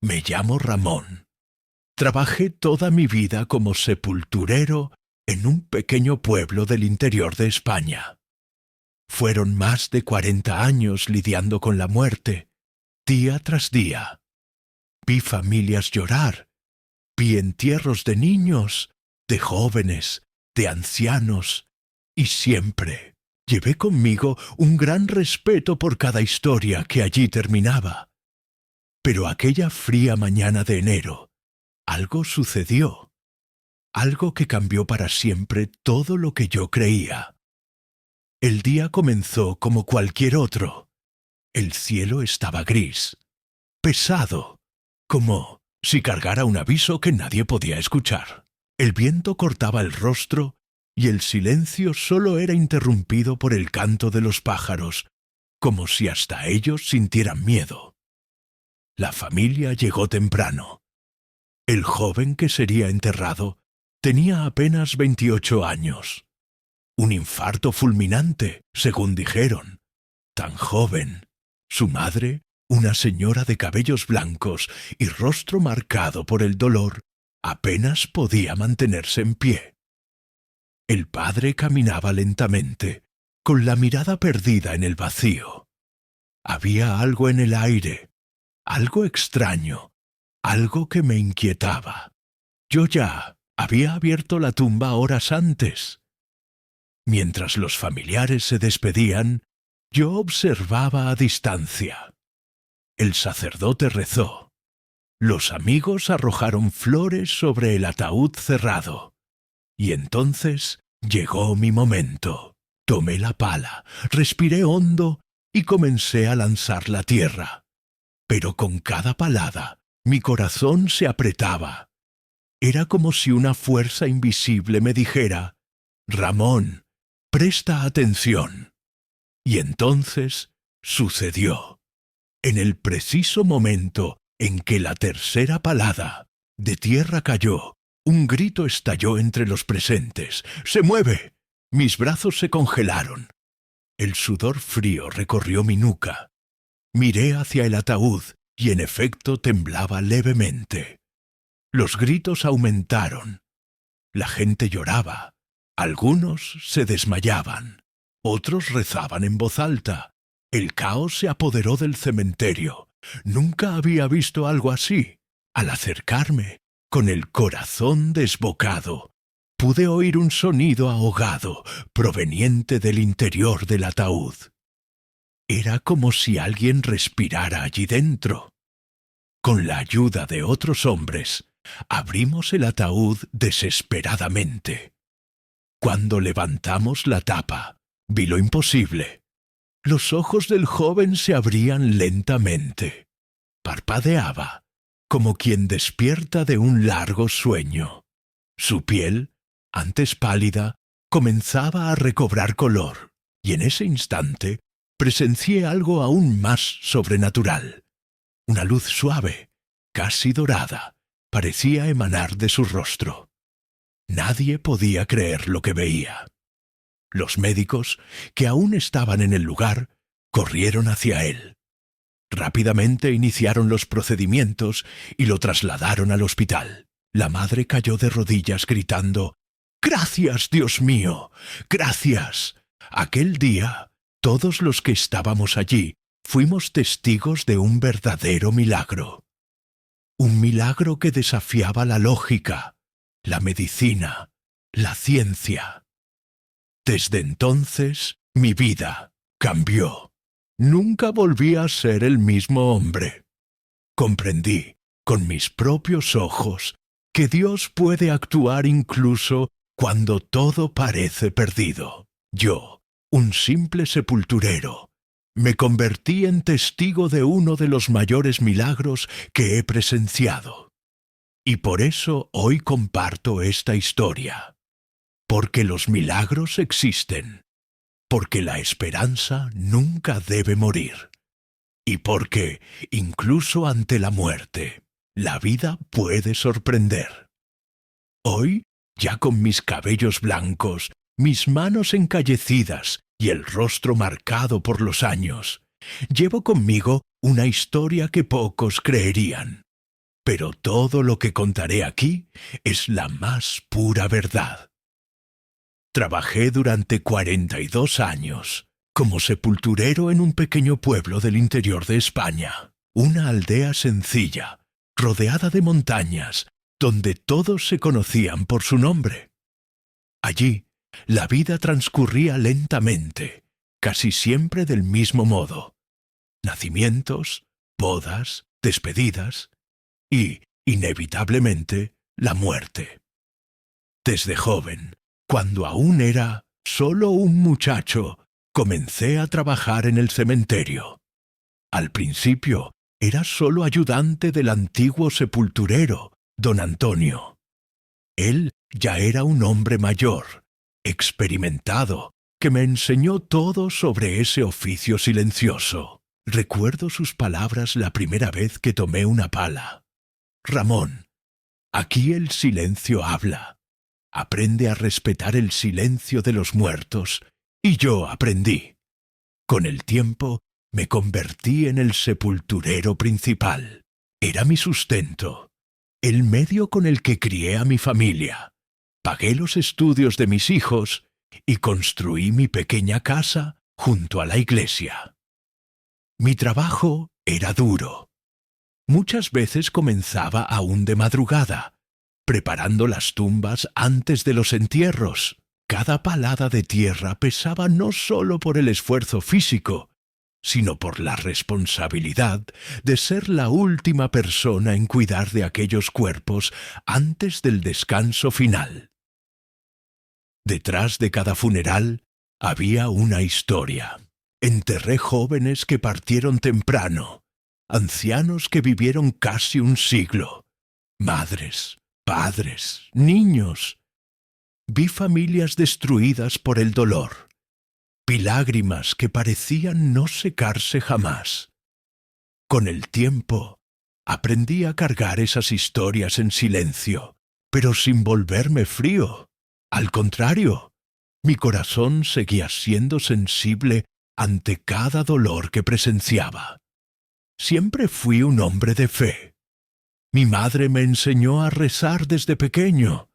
Me llamo Ramón. Trabajé toda mi vida como sepulturero en un pequeño pueblo del interior de España. Fueron más de 40 años lidiando con la muerte, día tras día. Vi familias llorar, vi entierros de niños, de jóvenes, de ancianos, y siempre llevé conmigo un gran respeto por cada historia que allí terminaba. Pero aquella fría mañana de enero, algo sucedió, algo que cambió para siempre todo lo que yo creía. El día comenzó como cualquier otro. El cielo estaba gris, pesado, como si cargara un aviso que nadie podía escuchar. El viento cortaba el rostro y el silencio solo era interrumpido por el canto de los pájaros, como si hasta ellos sintieran miedo. La familia llegó temprano. El joven que sería enterrado tenía apenas 28 años. Un infarto fulminante, según dijeron. Tan joven. Su madre, una señora de cabellos blancos y rostro marcado por el dolor, apenas podía mantenerse en pie. El padre caminaba lentamente, con la mirada perdida en el vacío. Había algo en el aire, algo extraño, algo que me inquietaba. Yo ya había abierto la tumba horas antes. Mientras los familiares se despedían, yo observaba a distancia. El sacerdote rezó. Los amigos arrojaron flores sobre el ataúd cerrado. Y entonces llegó mi momento. Tomé la pala, respiré hondo y comencé a lanzar la tierra. Pero con cada palada, mi corazón se apretaba. Era como si una fuerza invisible me dijera: Ramón, presta atención. Y entonces sucedió. En el preciso momento en que la tercera palada de tierra cayó, un grito estalló entre los presentes. ¡Se mueve! Mis brazos se congelaron. El sudor frío recorrió mi nuca. Miré hacia el ataúd y en efecto temblaba levemente. Los gritos aumentaron. La gente lloraba. Algunos se desmayaban. Otros rezaban en voz alta. El caos se apoderó del cementerio. Nunca había visto algo así. Al acercarme, con el corazón desbocado, pude oír un sonido ahogado proveniente del interior del ataúd. Era como si alguien respirara allí dentro. Con la ayuda de otros hombres, abrimos el ataúd desesperadamente. Cuando levantamos la tapa, vi lo imposible. Los ojos del joven se abrían lentamente. Parpadeaba, como quien despierta de un largo sueño. Su piel, antes pálida, comenzaba a recobrar color, y en ese instante presencié algo aún más sobrenatural. Una luz suave, casi dorada, parecía emanar de su rostro. Nadie podía creer lo que veía. Los médicos, que aún estaban en el lugar, corrieron hacia él. Rápidamente iniciaron los procedimientos y lo trasladaron al hospital. La madre cayó de rodillas gritando: «¡Gracias, Dios mío! ¡Gracias!». Aquel día, todos los que estábamos allí fuimos testigos de un verdadero milagro. Un milagro que desafiaba la lógica, la medicina, la ciencia. Desde entonces, mi vida cambió. Nunca volví a ser el mismo hombre. Comprendí, con mis propios ojos, que Dios puede actuar incluso cuando todo parece perdido. Yo, un simple sepulturero, me convertí en testigo de uno de los mayores milagros que he presenciado. Y por eso hoy comparto esta historia. Porque los milagros existen. Porque la esperanza nunca debe morir. Y porque, incluso ante la muerte, la vida puede sorprender. Hoy, ya con mis cabellos blancos, mis manos encallecidas y el rostro marcado por los años, llevo conmigo una historia que pocos creerían. pero todo lo que contaré aquí es la más pura verdad. Trabajé durante 42 años como sepulturero en un pequeño pueblo del interior de España, una aldea sencilla, rodeada de montañas, donde todos se conocían por su nombre. Allí, la vida transcurría lentamente, casi siempre del mismo modo. Nacimientos, bodas, despedidas y, inevitablemente, la muerte. Desde joven, cuando aún era solo un muchacho, comencé a trabajar en el cementerio. Al principio, era solo ayudante del antiguo sepulturero, don Antonio. Él ya era un hombre mayor, experimentado, que me enseñó todo sobre ese oficio silencioso. Recuerdo sus palabras la primera vez que tomé una pala. Ramón, aquí el silencio habla. Aprende a respetar el silencio de los muertos, y yo aprendí. Con el tiempo me convertí en el sepulturero principal. Era mi sustento, el medio con el que crié a mi familia. Pagué los estudios de mis hijos y construí mi pequeña casa junto a la iglesia. Mi trabajo era duro. Muchas veces comenzaba aún de madrugada, preparando las tumbas antes de los entierros. Cada palada de tierra pesaba no solo por el esfuerzo físico, sino por la responsabilidad de ser la última persona en cuidar de aquellos cuerpos antes del descanso final. Detrás de cada funeral había una historia. Enterré jóvenes que partieron temprano, ancianos que vivieron casi un siglo, madres, padres, niños. Vi familias destruidas por el dolor. Vi lágrimas que parecían no secarse jamás. Con el tiempo, aprendí a cargar esas historias en silencio, pero sin volverme frío. Al contrario, mi corazón seguía siendo sensible ante cada dolor que presenciaba. Siempre fui un hombre de fe. Mi madre me enseñó a rezar desde pequeño.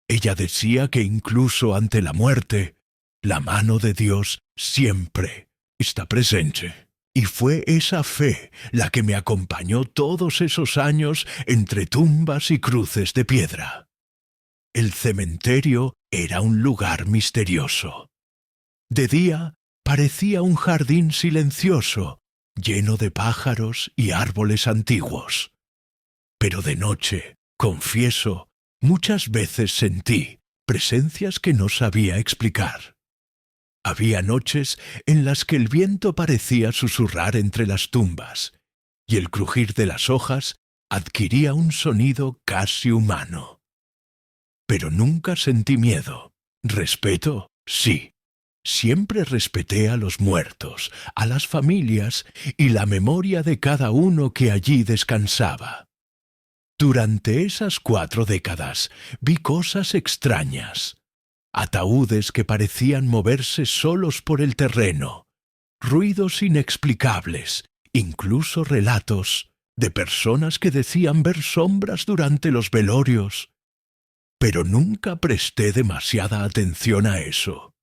Ella decía que incluso ante la muerte, la mano de Dios siempre está presente. Y fue esa fe la que me acompañó todos esos años entre tumbas y cruces de piedra. El cementerio era un lugar misterioso. De día parecía un jardín silencioso, lleno de pájaros y árboles antiguos. Pero de noche, confieso, muchas veces sentí presencias que no sabía explicar. Había noches en las que el viento parecía susurrar entre las tumbas, y el crujir de las hojas adquiría un sonido casi humano. Pero nunca sentí miedo. Respeto, sí. Siempre respeté a los muertos, a las familias y la memoria de cada uno que allí descansaba. Durante esas 4 décadas vi cosas extrañas. Ataúdes que parecían moverse solos por el terreno, ruidos inexplicables, incluso relatos de personas que decían ver sombras durante los velorios. Pero nunca presté demasiada atención a eso.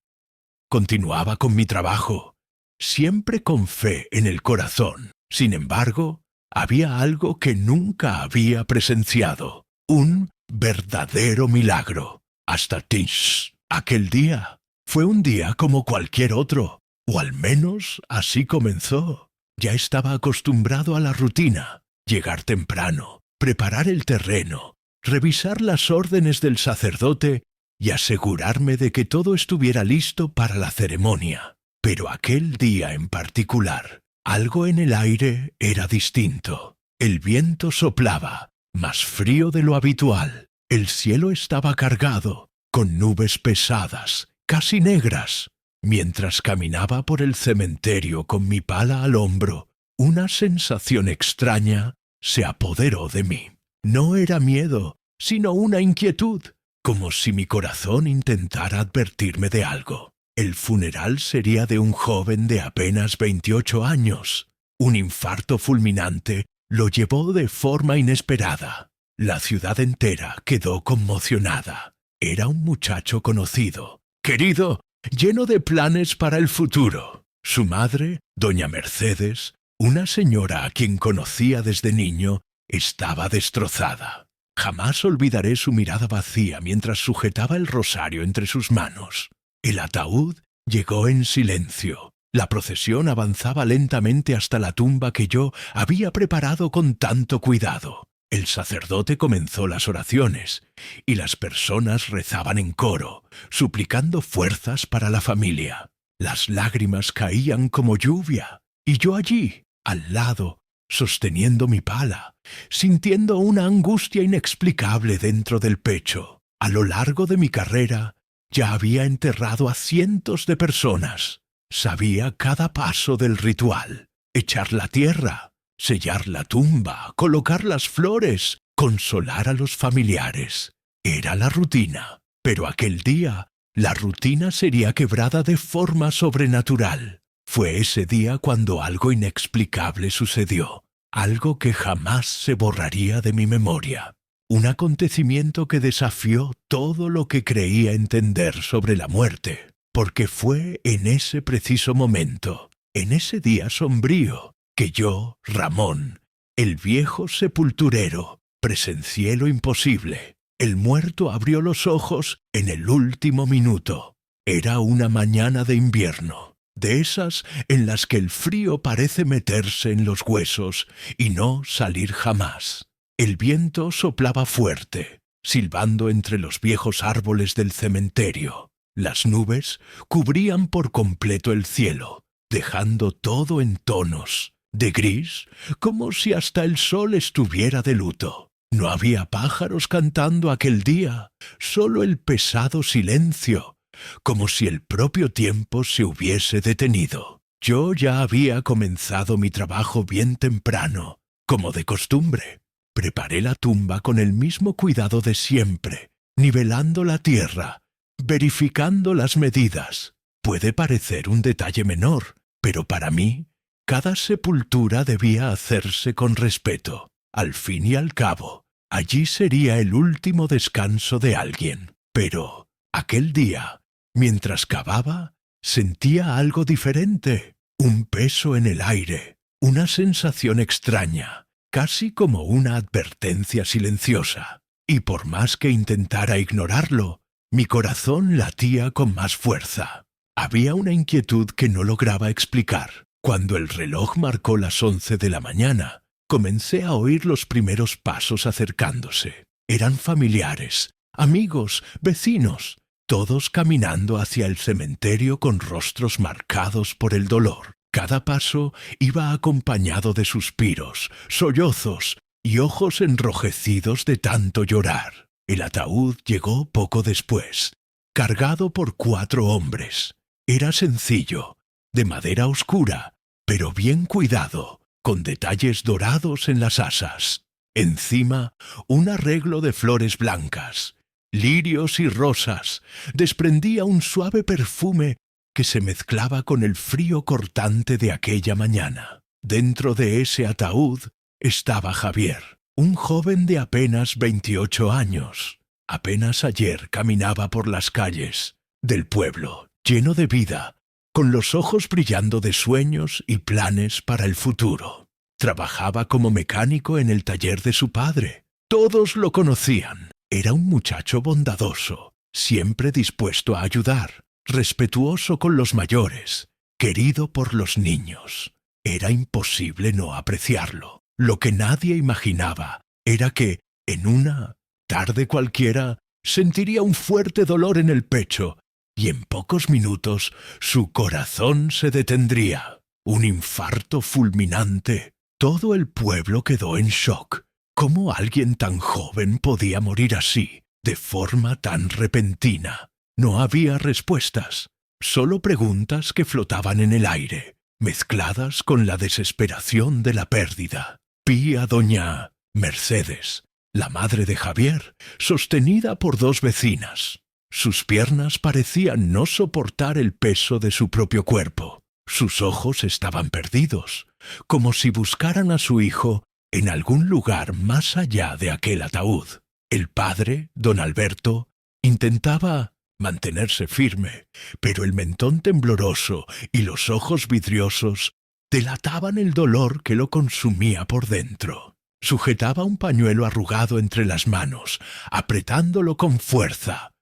Continuaba con mi trabajo, siempre con fe en el corazón. Sin embargo, había algo que nunca había presenciado, un verdadero milagro. Hasta Tish. Aquel día fue un día como cualquier otro, o al menos así comenzó. Ya estaba acostumbrado a la rutina, llegar temprano, preparar el terreno, revisar las órdenes del sacerdote y asegurarme de que todo estuviera listo para la ceremonia. Pero aquel día en particular, algo en el aire era distinto. El viento soplaba, más frío de lo habitual. El cielo estaba cargado, con nubes pesadas, casi negras. Mientras caminaba por el cementerio con mi pala al hombro, una sensación extraña se apoderó de mí. No era miedo, sino una inquietud, como si mi corazón intentara advertirme de algo. El funeral sería de un joven de apenas 28 años. Un infarto fulminante lo llevó de forma inesperada. La ciudad entera quedó conmocionada. Era un muchacho conocido, querido, lleno de planes para el futuro. Su madre, doña Mercedes, una señora a quien conocía desde niño, estaba destrozada. Jamás olvidaré su mirada vacía mientras sujetaba el rosario entre sus manos. El ataúd llegó en silencio. La procesión avanzaba lentamente hasta la tumba que yo había preparado con tanto cuidado. El sacerdote comenzó las oraciones, y las personas rezaban en coro, suplicando fuerzas para la familia. Las lágrimas caían como lluvia, y yo allí, al lado, sosteniendo mi pala, sintiendo una angustia inexplicable dentro del pecho. A lo largo de mi carrera, ya había enterrado a cientos de personas. Sabía cada paso del ritual: echar la tierra, sellar la tumba, colocar las flores, consolar a los familiares. Era la rutina, pero aquel día la rutina sería quebrada de forma sobrenatural. Fue ese día cuando algo inexplicable sucedió, algo que jamás se borraría de mi memoria. Un acontecimiento que desafió todo lo que creía entender sobre la muerte, porque fue en ese preciso momento, en ese día sombrío, que yo, Ramón, el viejo sepulturero, presencié lo imposible. El muerto abrió los ojos en el último minuto. Era una mañana de invierno, de esas en las que el frío parece meterse en los huesos y no salir jamás. El viento soplaba fuerte, silbando entre los viejos árboles del cementerio. Las nubes cubrían por completo el cielo, dejando todo en tonos de gris, como si hasta el sol estuviera de luto. No había pájaros cantando aquel día, solo el pesado silencio, como si el propio tiempo se hubiese detenido. Yo ya había comenzado mi trabajo bien temprano, como de costumbre. Preparé la tumba con el mismo cuidado de siempre, nivelando la tierra, verificando las medidas. Puede parecer un detalle menor, pero para mí, cada sepultura debía hacerse con respeto. Al fin y al cabo, allí sería el último descanso de alguien. Pero aquel día, mientras cavaba, sentía algo diferente, un peso en el aire, una sensación extraña, casi como una advertencia silenciosa. Y por más que intentara ignorarlo, mi corazón latía con más fuerza. Había una inquietud que no lograba explicar. Cuando el reloj marcó las 11 de la mañana, comencé a oír los primeros pasos acercándose. Eran familiares, amigos, vecinos, todos caminando hacia el cementerio con rostros marcados por el dolor. Cada paso iba acompañado de suspiros, sollozos y ojos enrojecidos de tanto llorar. El ataúd llegó poco después, cargado por 4 hombres. Era sencillo, de madera oscura, pero bien cuidado, con detalles dorados en las asas. Encima, un arreglo de flores blancas, lirios y rosas, desprendía un suave perfume que se mezclaba con el frío cortante de aquella mañana. Dentro de ese ataúd estaba Javier, un joven de apenas 28 años. Apenas ayer caminaba por las calles del pueblo, lleno de vida, con los ojos brillando de sueños y planes para el futuro. Trabajaba como mecánico en el taller de su padre. Todos lo conocían. Era un muchacho bondadoso, siempre dispuesto a ayudar, respetuoso con los mayores, querido por los niños. Era imposible no apreciarlo. Lo que nadie imaginaba era que, en una tarde cualquiera, sentiría un fuerte dolor en el pecho y en pocos minutos su corazón se detendría. Un infarto fulminante. Todo el pueblo quedó en shock. ¿Cómo alguien tan joven podía morir así, de forma tan repentina? No había respuestas, solo preguntas que flotaban en el aire, mezcladas con la desesperación de la pérdida. Vi a doña Mercedes, la madre de Javier, sostenida por 2 vecinas. Sus piernas parecían no soportar el peso de su propio cuerpo. Sus ojos estaban perdidos, como si buscaran a su hijo en algún lugar más allá de aquel ataúd. El padre, don Alberto, intentaba mantenerse firme, pero el mentón tembloroso y los ojos vidriosos delataban el dolor que lo consumía por dentro. Sujetaba un pañuelo arrugado entre las manos, apretándolo con fuerza,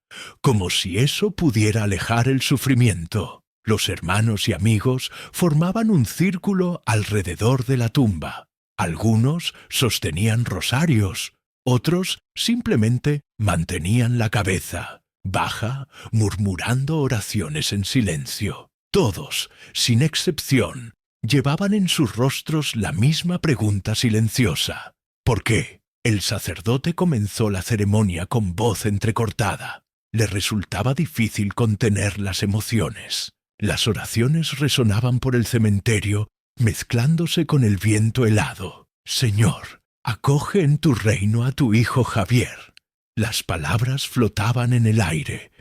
como si eso pudiera alejar el sufrimiento. Los hermanos y amigos formaban un círculo alrededor de la tumba. Algunos sostenían rosarios, otros simplemente mantenían la cabeza baja, murmurando oraciones en silencio. Todos, sin excepción, llevaban en sus rostros la misma pregunta silenciosa. ¿Por qué? El sacerdote comenzó la ceremonia con voz entrecortada. Le resultaba difícil contener las emociones. Las oraciones resonaban por el cementerio, mezclándose con el viento helado. Señor, acoge en tu reino a tu hijo Javier. Las palabras flotaban en el aire,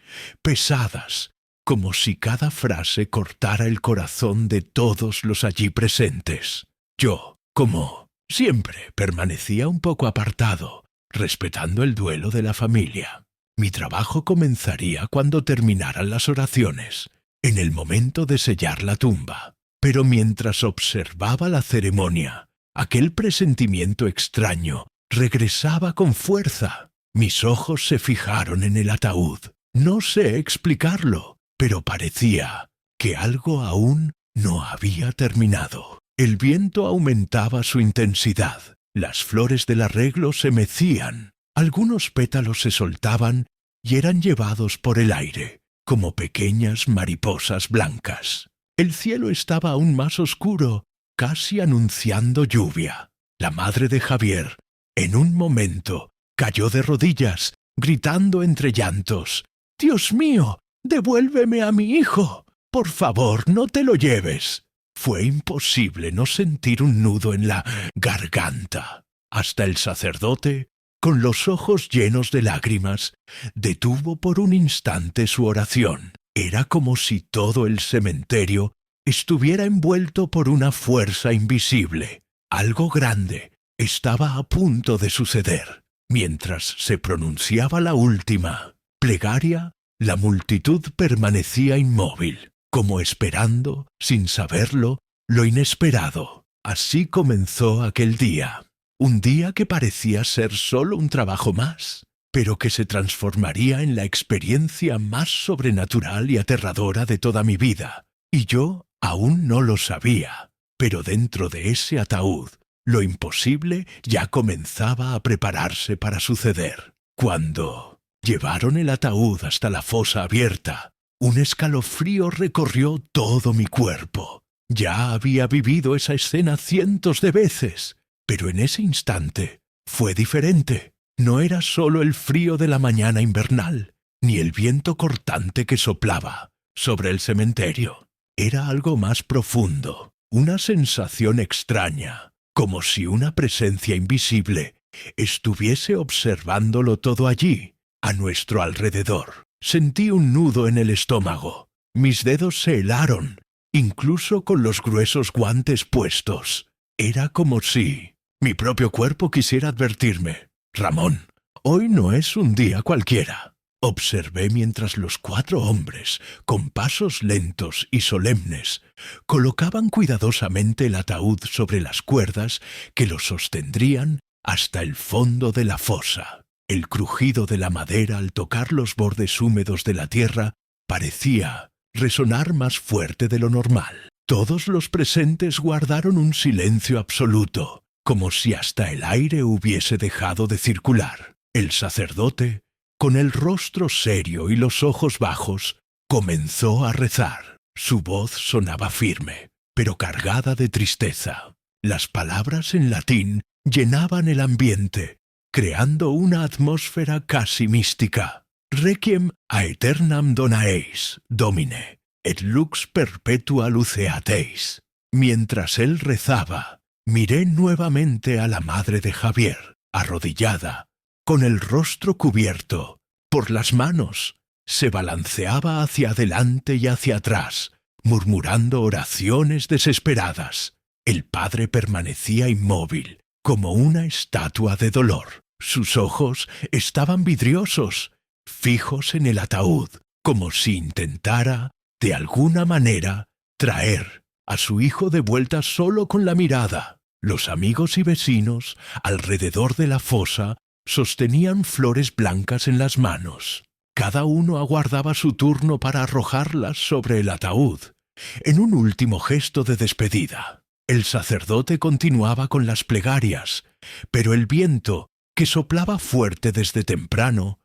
pesadas, como si cada frase cortara el corazón de todos los allí presentes. Yo, como siempre, permanecía un poco apartado, respetando el duelo de la familia. Mi trabajo comenzaría cuando terminaran las oraciones, en el momento de sellar la tumba. Pero mientras observaba la ceremonia, aquel presentimiento extraño regresaba con fuerza. Mis ojos se fijaron en el ataúd. No sé explicarlo, pero parecía que algo aún no había terminado. El viento aumentaba su intensidad. Las flores del arreglo se mecían. Algunos pétalos se soltaban y eran llevados por el aire, como pequeñas mariposas blancas. El cielo estaba aún más oscuro, casi anunciando lluvia. La madre de Javier, en un momento, cayó de rodillas, gritando entre llantos: «¡Dios mío! ¡Devuélveme a mi hijo! ¡Por favor, no te lo lleves!». Fue imposible no sentir un nudo en la garganta. Hasta el sacerdote, con los ojos llenos de lágrimas, detuvo por un instante su oración. Era como si todo el cementerio estuviera envuelto por una fuerza invisible. Algo grande estaba a punto de suceder. Mientras se pronunciaba la última plegaria, la multitud permanecía inmóvil, como esperando, sin saberlo, lo inesperado. Así comenzó aquel día. Un día que parecía ser solo un trabajo más, pero que se transformaría en la experiencia más sobrenatural y aterradora de toda mi vida. Y yo aún no lo sabía, pero dentro de ese ataúd, lo imposible ya comenzaba a prepararse para suceder. Cuando llevaron el ataúd hasta la fosa abierta, un escalofrío recorrió todo mi cuerpo. Ya había vivido esa escena cientos de veces, pero en ese instante fue diferente. No era solo el frío de la mañana invernal, ni el viento cortante que soplaba sobre el cementerio. Era algo más profundo, una sensación extraña, como si una presencia invisible estuviese observándolo todo allí, a nuestro alrededor. Sentí un nudo en el estómago. Mis dedos se helaron, incluso con los gruesos guantes puestos. Era como si mi propio cuerpo quisiera advertirme: «Ramón, hoy no es un día cualquiera». Observé mientras los 4 hombres, con pasos lentos y solemnes, colocaban cuidadosamente el ataúd sobre las cuerdas que lo sostendrían hasta el fondo de la fosa. El crujido de la madera al tocar los bordes húmedos de la tierra parecía resonar más fuerte de lo normal. Todos los presentes guardaron un silencio absoluto, como si hasta el aire hubiese dejado de circular. El sacerdote, con el rostro serio y los ojos bajos, comenzó a rezar. Su voz sonaba firme, pero cargada de tristeza. Las palabras en latín llenaban el ambiente, creando una atmósfera casi mística. Requiem aeternam dona eis, Domine, et lux perpetua luceateis. Mientras él rezaba, miré nuevamente a la madre de Javier, arrodillada, con el rostro cubierto por las manos. Se balanceaba hacia adelante y hacia atrás, murmurando oraciones desesperadas. El padre permanecía inmóvil, como una estatua de dolor. Sus ojos estaban vidriosos, fijos en el ataúd, como si intentara, de alguna manera, traer a su hijo de vuelta solo con la mirada. Los amigos y vecinos alrededor de la fosa sostenían flores blancas en las manos. Cada uno aguardaba su turno para arrojarlas sobre el ataúd, en un último gesto de despedida. El sacerdote continuaba con las plegarias, pero el viento, que soplaba fuerte desde temprano,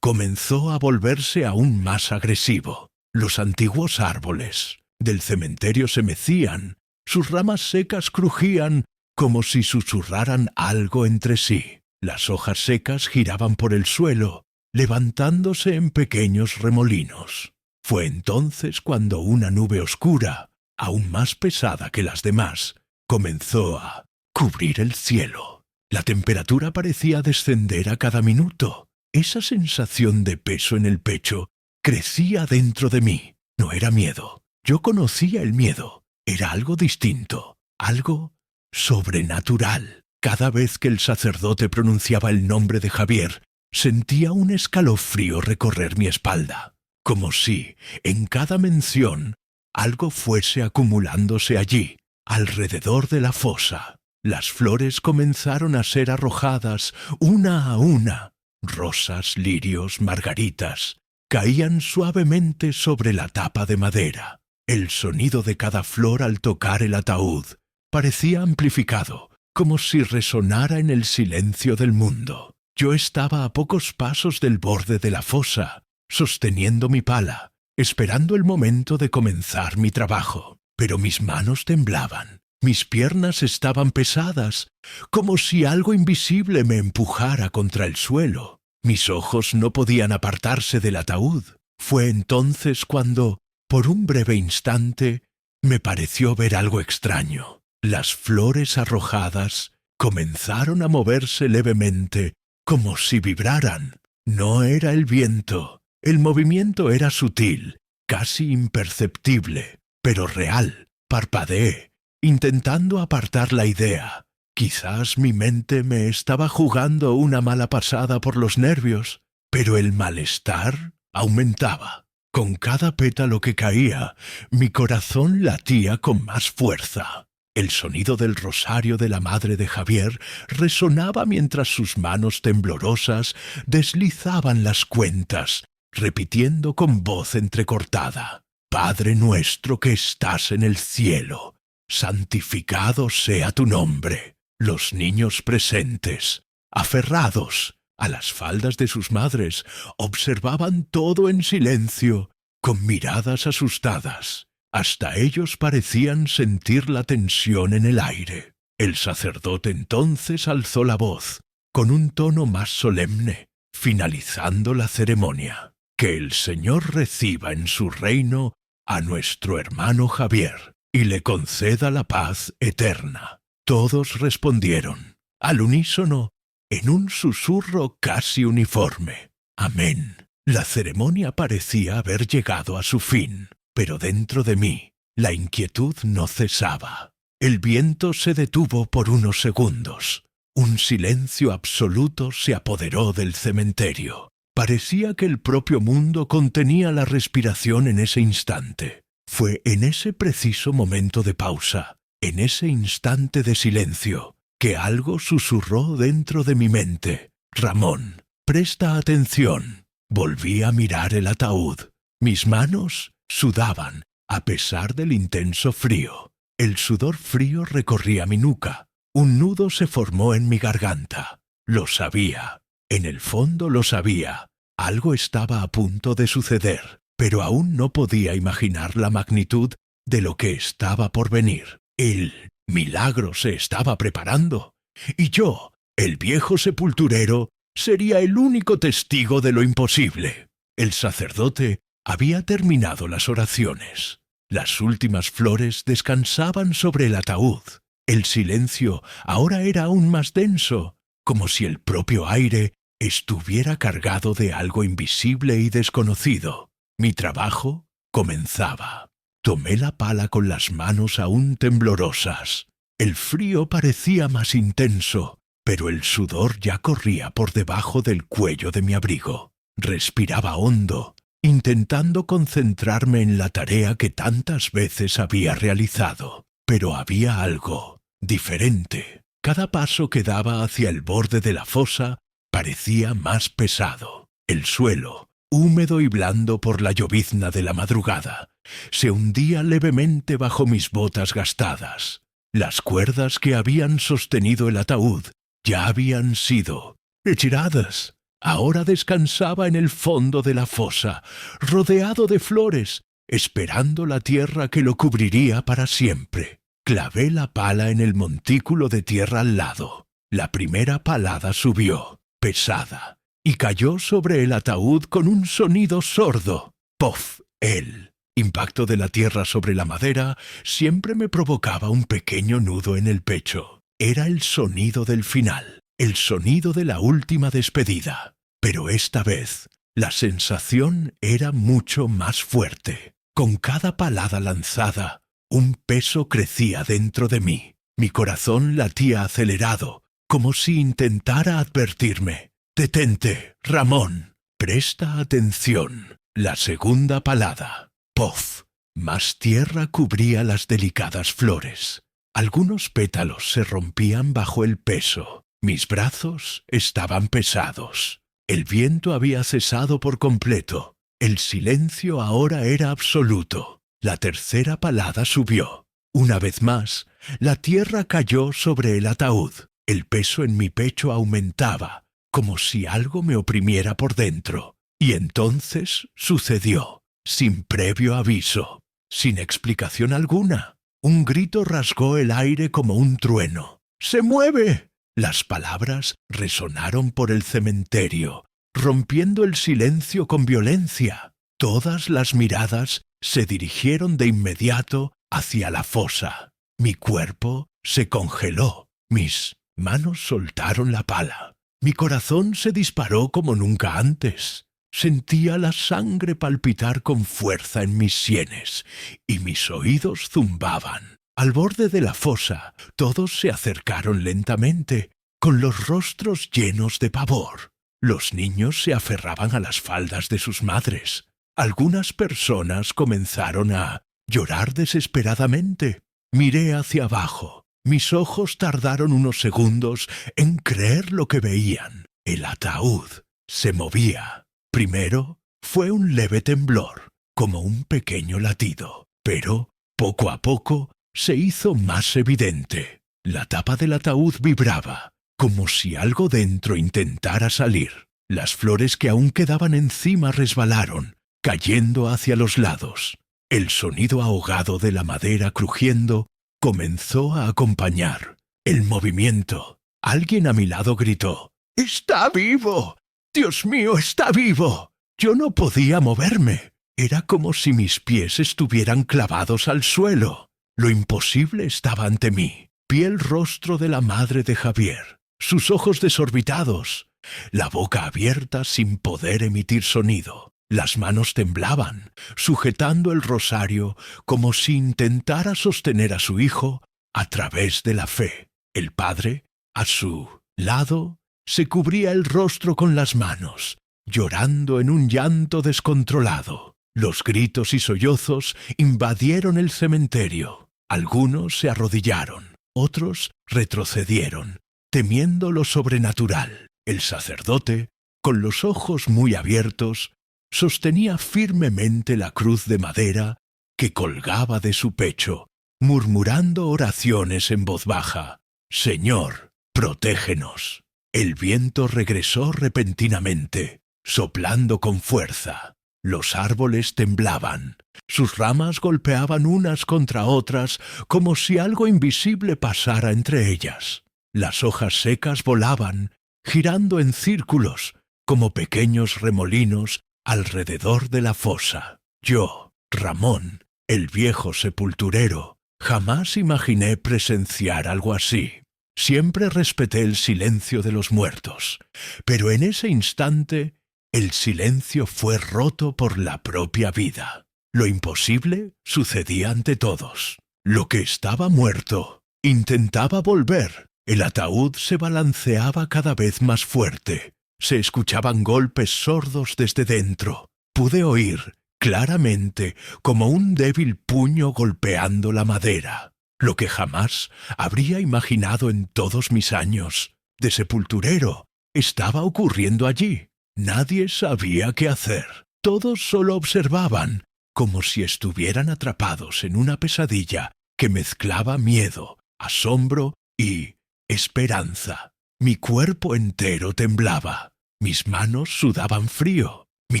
comenzó a volverse aún más agresivo. Los antiguos árboles del cementerio se mecían, sus ramas secas crujían como si susurraran algo entre sí. Las hojas secas giraban por el suelo, levantándose en pequeños remolinos. Fue entonces cuando una nube oscura, aún más pesada que las demás, comenzó a cubrir el cielo. La temperatura parecía descender a cada minuto. Esa sensación de peso en el pecho crecía dentro de mí. No era miedo. Yo conocía el miedo. Era algo distinto, algo sobrenatural. Cada vez que el sacerdote pronunciaba el nombre de Javier, sentía un escalofrío recorrer mi espalda, como si, en cada mención, algo fuese acumulándose allí, alrededor de la fosa. Las flores comenzaron a ser arrojadas una a una. Rosas, lirios, margaritas, caían suavemente sobre la tapa de madera. El sonido de cada flor al tocar el ataúd parecía amplificado, como si resonara en el silencio del mundo. Yo estaba a pocos pasos del borde de la fosa, sosteniendo mi pala, esperando el momento de comenzar mi trabajo. Pero mis manos temblaban, mis piernas estaban pesadas, como si algo invisible me empujara contra el suelo. Mis ojos no podían apartarse del ataúd. Fue entonces cuando, por un breve instante, me pareció ver algo extraño. Las flores arrojadas comenzaron a moverse levemente, como si vibraran. No era el viento. El movimiento era sutil, casi imperceptible, pero real. Parpadeé, intentando apartar la idea. Quizás mi mente me estaba jugando una mala pasada por los nervios, pero el malestar aumentaba. Con cada pétalo que caía, mi corazón latía con más fuerza. El sonido del rosario de la madre de Javier resonaba mientras sus manos temblorosas deslizaban las cuentas, repitiendo con voz entrecortada: Padre nuestro que estás en el cielo, santificado sea tu nombre. Los niños presentes, aferrados a las faldas de sus madres, observaban todo en silencio, con miradas asustadas. Hasta ellos parecían sentir la tensión en el aire. El sacerdote entonces alzó la voz, con un tono más solemne, finalizando la ceremonia: Que el Señor reciba en su reino a nuestro hermano Javier y le conceda la paz eterna. Todos respondieron, al unísono, en un susurro casi uniforme: Amén. La ceremonia parecía haber llegado a su fin, pero dentro de mí la inquietud no cesaba. El viento se detuvo por unos segundos. Un silencio absoluto se apoderó del cementerio. Parecía que el propio mundo contenía la respiración en ese instante. Fue en ese preciso momento de pausa, en ese instante de silencio, que algo susurró dentro de mi mente: Ramón, presta atención. Volví a mirar el ataúd. Mis manos sudaban, a pesar del intenso frío. El sudor frío recorría mi nuca. Un nudo se formó en mi garganta. Lo sabía. En el fondo lo sabía. Algo estaba a punto de suceder, pero aún no podía imaginar la magnitud de lo que estaba por venir. El milagro se estaba preparando, y yo, el viejo sepulturero, sería el único testigo de lo imposible. El sacerdote había terminado las oraciones. Las últimas flores descansaban sobre el ataúd. El silencio ahora era aún más denso, como si el propio aire estuviera cargado de algo invisible y desconocido. Mi trabajo comenzaba. Tomé la pala con las manos aún temblorosas. El frío parecía más intenso, pero el sudor ya corría por debajo del cuello de mi abrigo. Respiraba hondo, intentando concentrarme en la tarea que tantas veces había realizado. Pero había algo diferente. Cada paso que daba hacia el borde de la fosa parecía más pesado. El suelo, húmedo y blando por la llovizna de la madrugada, se hundía levemente bajo mis botas gastadas. Las cuerdas que habían sostenido el ataúd ya habían sido retiradas. Ahora descansaba en el fondo de la fosa, rodeado de flores, esperando la tierra que lo cubriría para siempre. Clavé la pala en el montículo de tierra al lado. La primera palada subió, pesada, y cayó sobre el ataúd con un sonido sordo. ¡Pof! El impacto de la tierra sobre la madera siempre me provocaba un pequeño nudo en el pecho. Era el sonido del final, el sonido de la última despedida. Pero esta vez, la sensación era mucho más fuerte. Con cada palada lanzada, un peso crecía dentro de mí. Mi corazón latía acelerado, como si intentara advertirme. «Detente, Ramón. Presta atención». La segunda palada. ¡Pof! Más tierra cubría las delicadas flores. Algunos pétalos se rompían bajo el peso. Mis brazos estaban pesados. El viento había cesado por completo. El silencio ahora era absoluto. La tercera palada subió. Una vez más, la tierra cayó sobre el ataúd. El peso en mi pecho aumentaba, como si algo me oprimiera por dentro. Y entonces sucedió, sin previo aviso, sin explicación alguna. Un grito rasgó el aire como un trueno. ¡Se mueve! Las palabras resonaron por el cementerio, rompiendo el silencio con violencia. Todas las miradas se dirigieron de inmediato hacia la fosa. Mi cuerpo se congeló. Mis manos soltaron la pala. Mi corazón se disparó como nunca antes. Sentía la sangre palpitar con fuerza en mis sienes y mis oídos zumbaban. Al borde de la fosa, todos se acercaron lentamente, con los rostros llenos de pavor. Los niños se aferraban a las faldas de sus madres. Algunas personas comenzaron a llorar desesperadamente. Miré hacia abajo. Mis ojos tardaron unos segundos en creer lo que veían. El ataúd se movía. Primero fue un leve temblor, como un pequeño latido, pero poco a poco se hizo más evidente. La tapa del ataúd vibraba, como si algo dentro intentara salir. Las flores que aún quedaban encima resbalaron, cayendo hacia los lados. El sonido ahogado de la madera crujiendo comenzó a acompañar el movimiento. Alguien a mi lado gritó: «¡Está vivo! ¡Dios mío, está vivo!». Yo no podía moverme. Era como si mis pies estuvieran clavados al suelo. Lo imposible estaba ante mí. Vi el rostro de la madre de Javier, sus ojos desorbitados, la boca abierta sin poder emitir sonido. Las manos temblaban, sujetando el rosario como si intentara sostener a su hijo a través de la fe. El padre, a su lado, se cubría el rostro con las manos, llorando en un llanto descontrolado. Los gritos y sollozos invadieron el cementerio. Algunos se arrodillaron, otros retrocedieron, temiendo lo sobrenatural. El sacerdote, con los ojos muy abiertos, sostenía firmemente la cruz de madera que colgaba de su pecho, murmurando oraciones en voz baja. «Señor, protégenos». El viento regresó repentinamente, soplando con fuerza. Los árboles temblaban. Sus ramas golpeaban unas contra otras como si algo invisible pasara entre ellas. Las hojas secas volaban, girando en círculos, como pequeños remolinos alrededor de la fosa. Yo, Ramón, el viejo sepulturero, jamás imaginé presenciar algo así. Siempre respeté el silencio de los muertos, pero en ese instante el silencio fue roto por la propia vida. Lo imposible sucedía ante todos. Lo que estaba muerto Intentaba volver. El ataúd se balanceaba cada vez más fuerte. Se escuchaban golpes sordos desde dentro. Pude oír claramente como un débil puño golpeando la madera. Lo que jamás habría imaginado en todos mis años de sepulturero estaba ocurriendo allí. Nadie sabía qué hacer. Todos solo observaban, como si estuvieran atrapados en una pesadilla que mezclaba miedo, asombro y esperanza. Mi cuerpo entero temblaba. Mis manos sudaban frío. Mi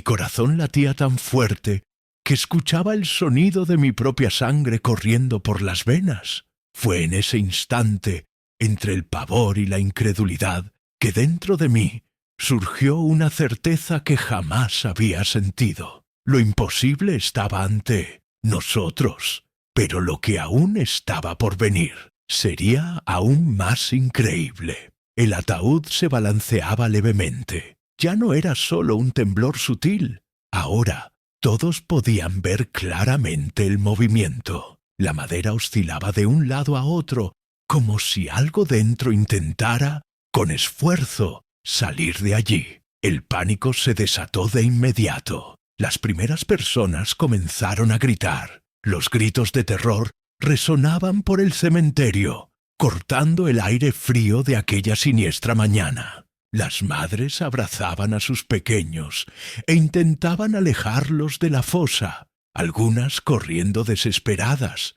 corazón latía tan fuerte que escuchaba el sonido de mi propia sangre corriendo por las venas. Fue en ese instante, entre el pavor y la incredulidad, que dentro de mí surgió una certeza que jamás había sentido. Lo imposible estaba ante nosotros, pero lo que aún estaba por venir sería aún más increíble. El ataúd se balanceaba levemente. Ya no era solo un temblor sutil. Ahora todos podían ver claramente el movimiento. La madera oscilaba de un lado a otro, como si algo dentro intentara, con esfuerzo, salir de allí. El pánico se desató de inmediato. Las primeras personas comenzaron a gritar. Los gritos de terror resonaban por el cementerio, cortando el aire frío de aquella siniestra mañana. Las madres abrazaban a sus pequeños e intentaban alejarlos de la fosa, algunas corriendo desesperadas,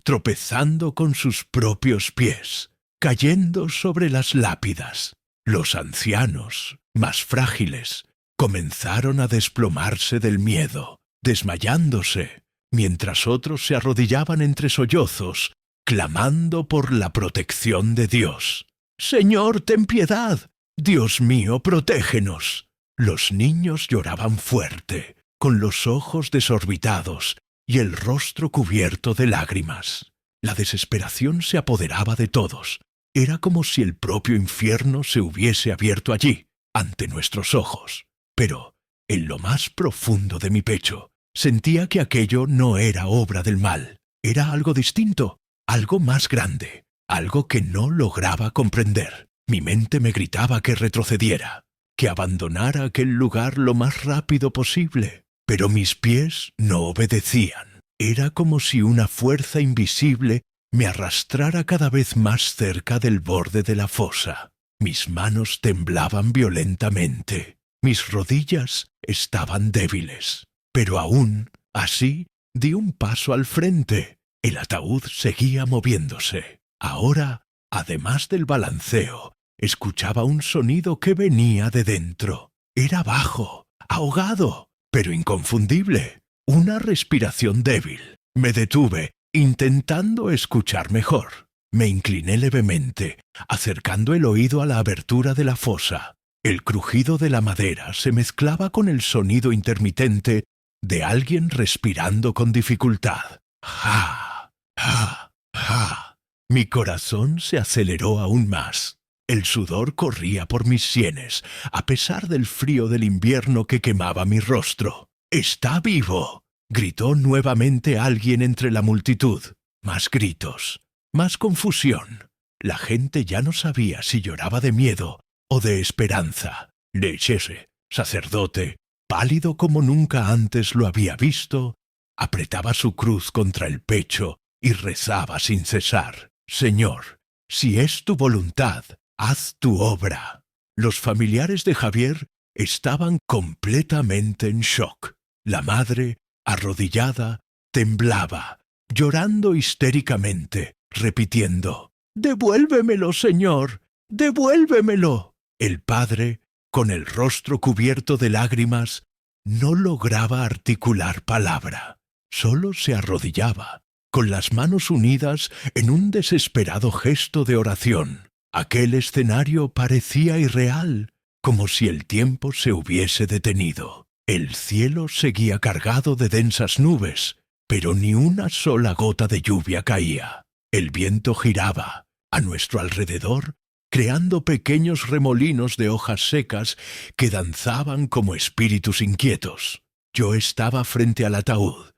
tropezando con sus propios pies, cayendo sobre las lápidas. Los ancianos, más frágiles, comenzaron a desplomarse del miedo, desmayándose, mientras otros se arrodillaban entre sollozos, clamando por la protección de Dios. «Señor, ten piedad. Dios mío, protégenos». Los niños lloraban fuerte, con los ojos desorbitados y el rostro cubierto de lágrimas. La desesperación se apoderaba de todos. Era como si el propio infierno se hubiese abierto allí, ante nuestros ojos. Pero, en lo más profundo de mi pecho, sentía que aquello no era obra del mal. Era algo distinto, algo más grande, algo que no lograba comprender. Mi mente me gritaba que retrocediera, que abandonara aquel lugar lo más rápido posible, pero mis pies no obedecían. Era como si una fuerza invisible me arrastrara cada vez más cerca del borde de la fosa. Mis manos temblaban violentamente, mis rodillas estaban débiles, pero aún así di un paso al frente. El ataúd seguía moviéndose. Ahora, además del balanceo, escuchaba un sonido que venía de dentro. Era bajo, ahogado, pero inconfundible. Una respiración débil. Me detuve, intentando escuchar mejor. Me incliné levemente, acercando el oído a la abertura de la fosa. El crujido de la madera se mezclaba con el sonido intermitente de alguien respirando con dificultad. ¡Ja! ¡Ja! ¡Ja! Mi corazón se aceleró aún más. El sudor corría por mis sienes, a pesar del frío del invierno que quemaba mi rostro. «¡Está vivo!», gritó nuevamente alguien entre la multitud. Más gritos, más confusión. La gente ya no sabía si lloraba de miedo o de esperanza. Lechese, sacerdote, pálido como nunca antes lo había visto, apretaba su cruz contra el pecho y rezaba sin cesar. «Señor, si es tu voluntad, haz tu obra». Los familiares de Javier estaban completamente en shock. La madre, arrodillada, temblaba, llorando histéricamente, repitiendo: «¡Devuélvemelo, Señor! ¡Devuélvemelo!». El padre, con el rostro cubierto de lágrimas, no lograba articular palabra. Solo se arrodillaba, con las manos unidas en un desesperado gesto de oración. Aquel escenario parecía irreal, como si el tiempo se hubiese detenido. El cielo seguía cargado de densas nubes, pero ni una sola gota de lluvia caía. El viento giraba a nuestro alrededor, creando pequeños remolinos de hojas secas que danzaban como espíritus inquietos. Yo estaba frente al ataúd,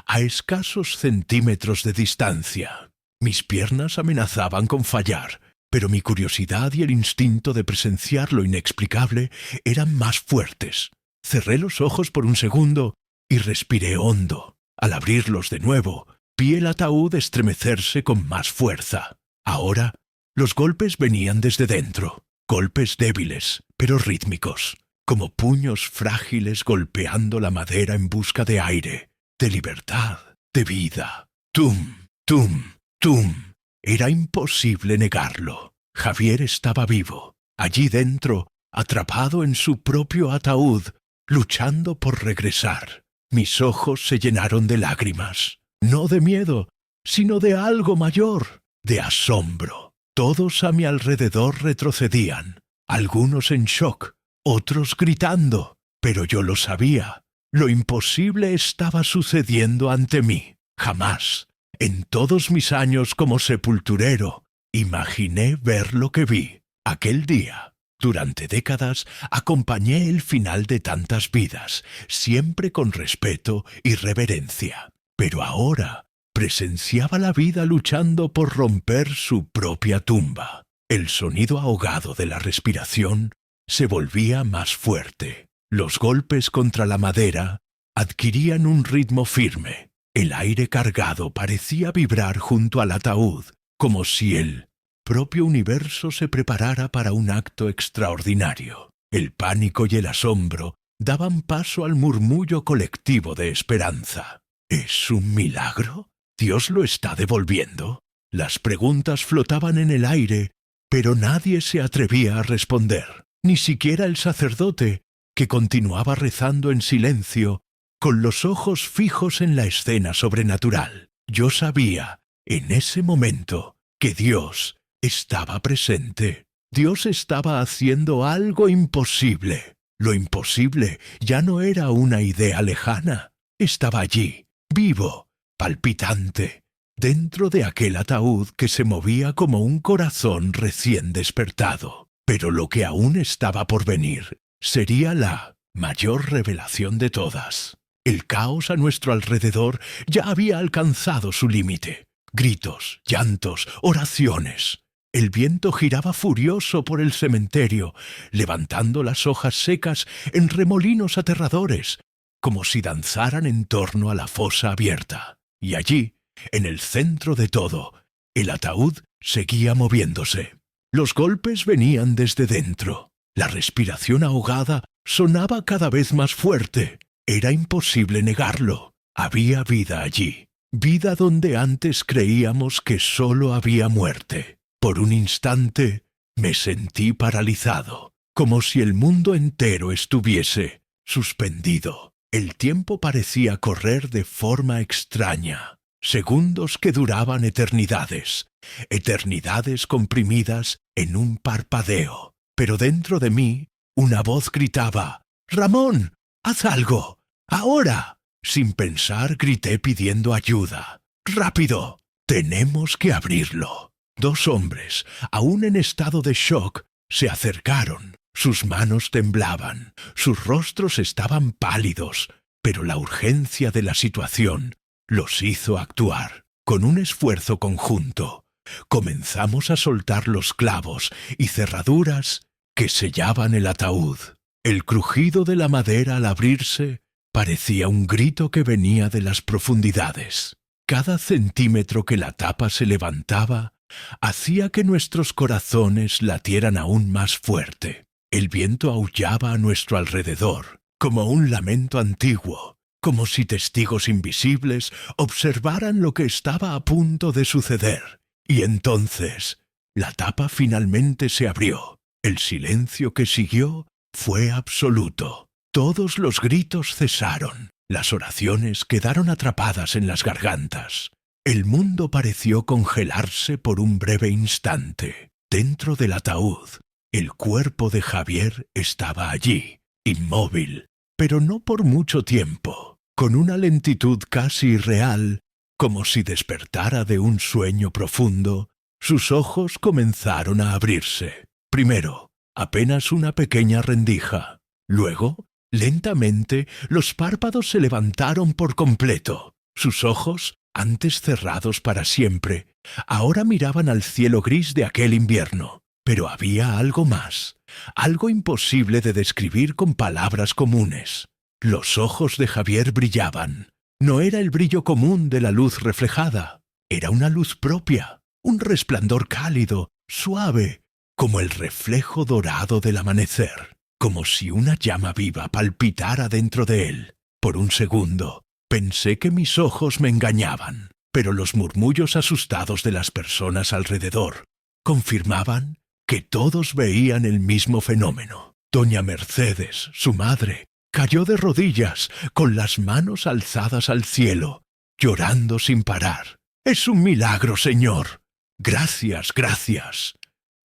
a escasos centímetros de distancia. Mis piernas amenazaban con fallar, pero mi curiosidad y el instinto de presenciar lo inexplicable eran más fuertes. Cerré los ojos por un segundo y respiré hondo. Al abrirlos de nuevo, vi el ataúd estremecerse con más fuerza. Ahora, los golpes venían desde dentro, golpes débiles, pero rítmicos, como puños frágiles golpeando la madera en busca de aire, de libertad, de vida. ¡Tum! ¡Tum! ¡Tum! Era imposible negarlo. Javier estaba vivo, allí dentro, atrapado en su propio ataúd, luchando por regresar. Mis ojos se llenaron de lágrimas, no de miedo, sino de algo mayor, de asombro. Todos a mi alrededor retrocedían, algunos en shock, otros gritando, pero yo lo sabía. Lo imposible estaba sucediendo ante mí. Jamás, en todos mis años como sepulturero, imaginé ver lo que vi. Aquel día, durante décadas, acompañé el final de tantas vidas, siempre con respeto y reverencia. Pero ahora presenciaba la vida luchando por romper su propia tumba. El sonido ahogado de la respiración se volvía más fuerte. Los golpes contra la madera adquirían un ritmo firme. El aire cargado parecía vibrar junto al ataúd, como si el propio universo se preparara para un acto extraordinario. El pánico y el asombro daban paso al murmullo colectivo de esperanza. ¿Es un milagro? ¿Dios lo está devolviendo? Las preguntas flotaban en el aire, pero nadie se atrevía a responder, ni siquiera el sacerdote, que continuaba rezando en silencio, con los ojos fijos en la escena sobrenatural. Yo sabía, en ese momento, que Dios estaba presente. Dios estaba haciendo algo imposible. Lo imposible ya no era una idea lejana. Estaba allí, vivo, palpitante, dentro de aquel ataúd que se movía como un corazón recién despertado. Pero lo que aún estaba por venir sería la mayor revelación de todas. El caos a nuestro alrededor ya había alcanzado su límite. Gritos, llantos, oraciones. El viento giraba furioso por el cementerio, levantando las hojas secas en remolinos aterradores, como si danzaran en torno a la fosa abierta. Y allí, en el centro de todo, el ataúd seguía moviéndose. Los golpes venían desde dentro. La respiración ahogada sonaba cada vez más fuerte. Era imposible negarlo. Había vida allí. Vida donde antes creíamos que solo había muerte. Por un instante me sentí paralizado, como si el mundo entero estuviese suspendido. El tiempo parecía correr de forma extraña. Segundos que duraban eternidades. Eternidades comprimidas en un parpadeo. Pero dentro de mí, una voz gritaba: «¡Ramón! ¡Haz algo! ¡Ahora!». Sin pensar, grité pidiendo ayuda. «¡Rápido! Tenemos que abrirlo». Dos hombres, aún en estado de shock, se acercaron. Sus manos temblaban, sus rostros estaban pálidos, pero la urgencia de la situación los hizo actuar. Con un esfuerzo conjunto, comenzamos a soltar los clavos y cerraduras que sellaban el ataúd. El crujido de la madera al abrirse parecía un grito que venía de las profundidades. Cada centímetro que la tapa se levantaba hacía que nuestros corazones latieran aún más fuerte. El viento aullaba a nuestro alrededor, como un lamento antiguo, como si testigos invisibles observaran lo que estaba a punto de suceder. Y entonces, la tapa finalmente se abrió. El silencio que siguió fue absoluto. Todos los gritos cesaron. Las oraciones quedaron atrapadas en las gargantas. El mundo pareció congelarse por un breve instante. Dentro del ataúd, el cuerpo de Javier estaba allí, inmóvil, pero no por mucho tiempo, con una lentitud casi irreal, como si despertara de un sueño profundo. Sus ojos comenzaron a abrirse. Primero, apenas una pequeña rendija. Luego, lentamente, los párpados se levantaron por completo. Sus ojos, antes cerrados para siempre, Ahora miraban al cielo gris de aquel invierno. Pero había algo más, algo imposible de describir con palabras comunes. Los ojos de Javier brillaban. No era el brillo común de la luz reflejada. Era una luz propia, un resplandor cálido, suave, como el reflejo dorado del amanecer, como si una llama viva palpitara dentro de él. Por un segundo, pensé que mis ojos me engañaban, pero los murmullos asustados de las personas alrededor confirmaban que todos veían el mismo fenómeno. Doña Mercedes, su madre, cayó de rodillas, con las manos alzadas al cielo, llorando sin parar. «Es un milagro, señor. Gracias, gracias».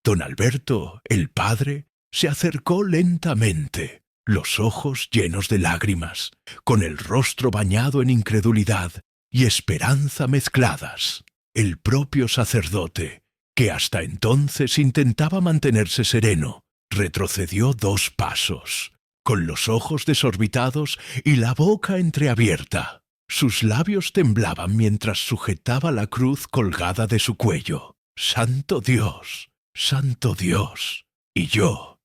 Don Alberto, el padre, se acercó lentamente, los ojos llenos de lágrimas, con el rostro bañado en incredulidad y esperanza mezcladas. El propio sacerdote, que hasta entonces intentaba mantenerse sereno, retrocedió 2 pasos, con los ojos desorbitados y la boca entreabierta. Sus labios temblaban mientras sujetaba la cruz colgada de su cuello. ¡Santo Dios! ¡Santo Dios! Y yo,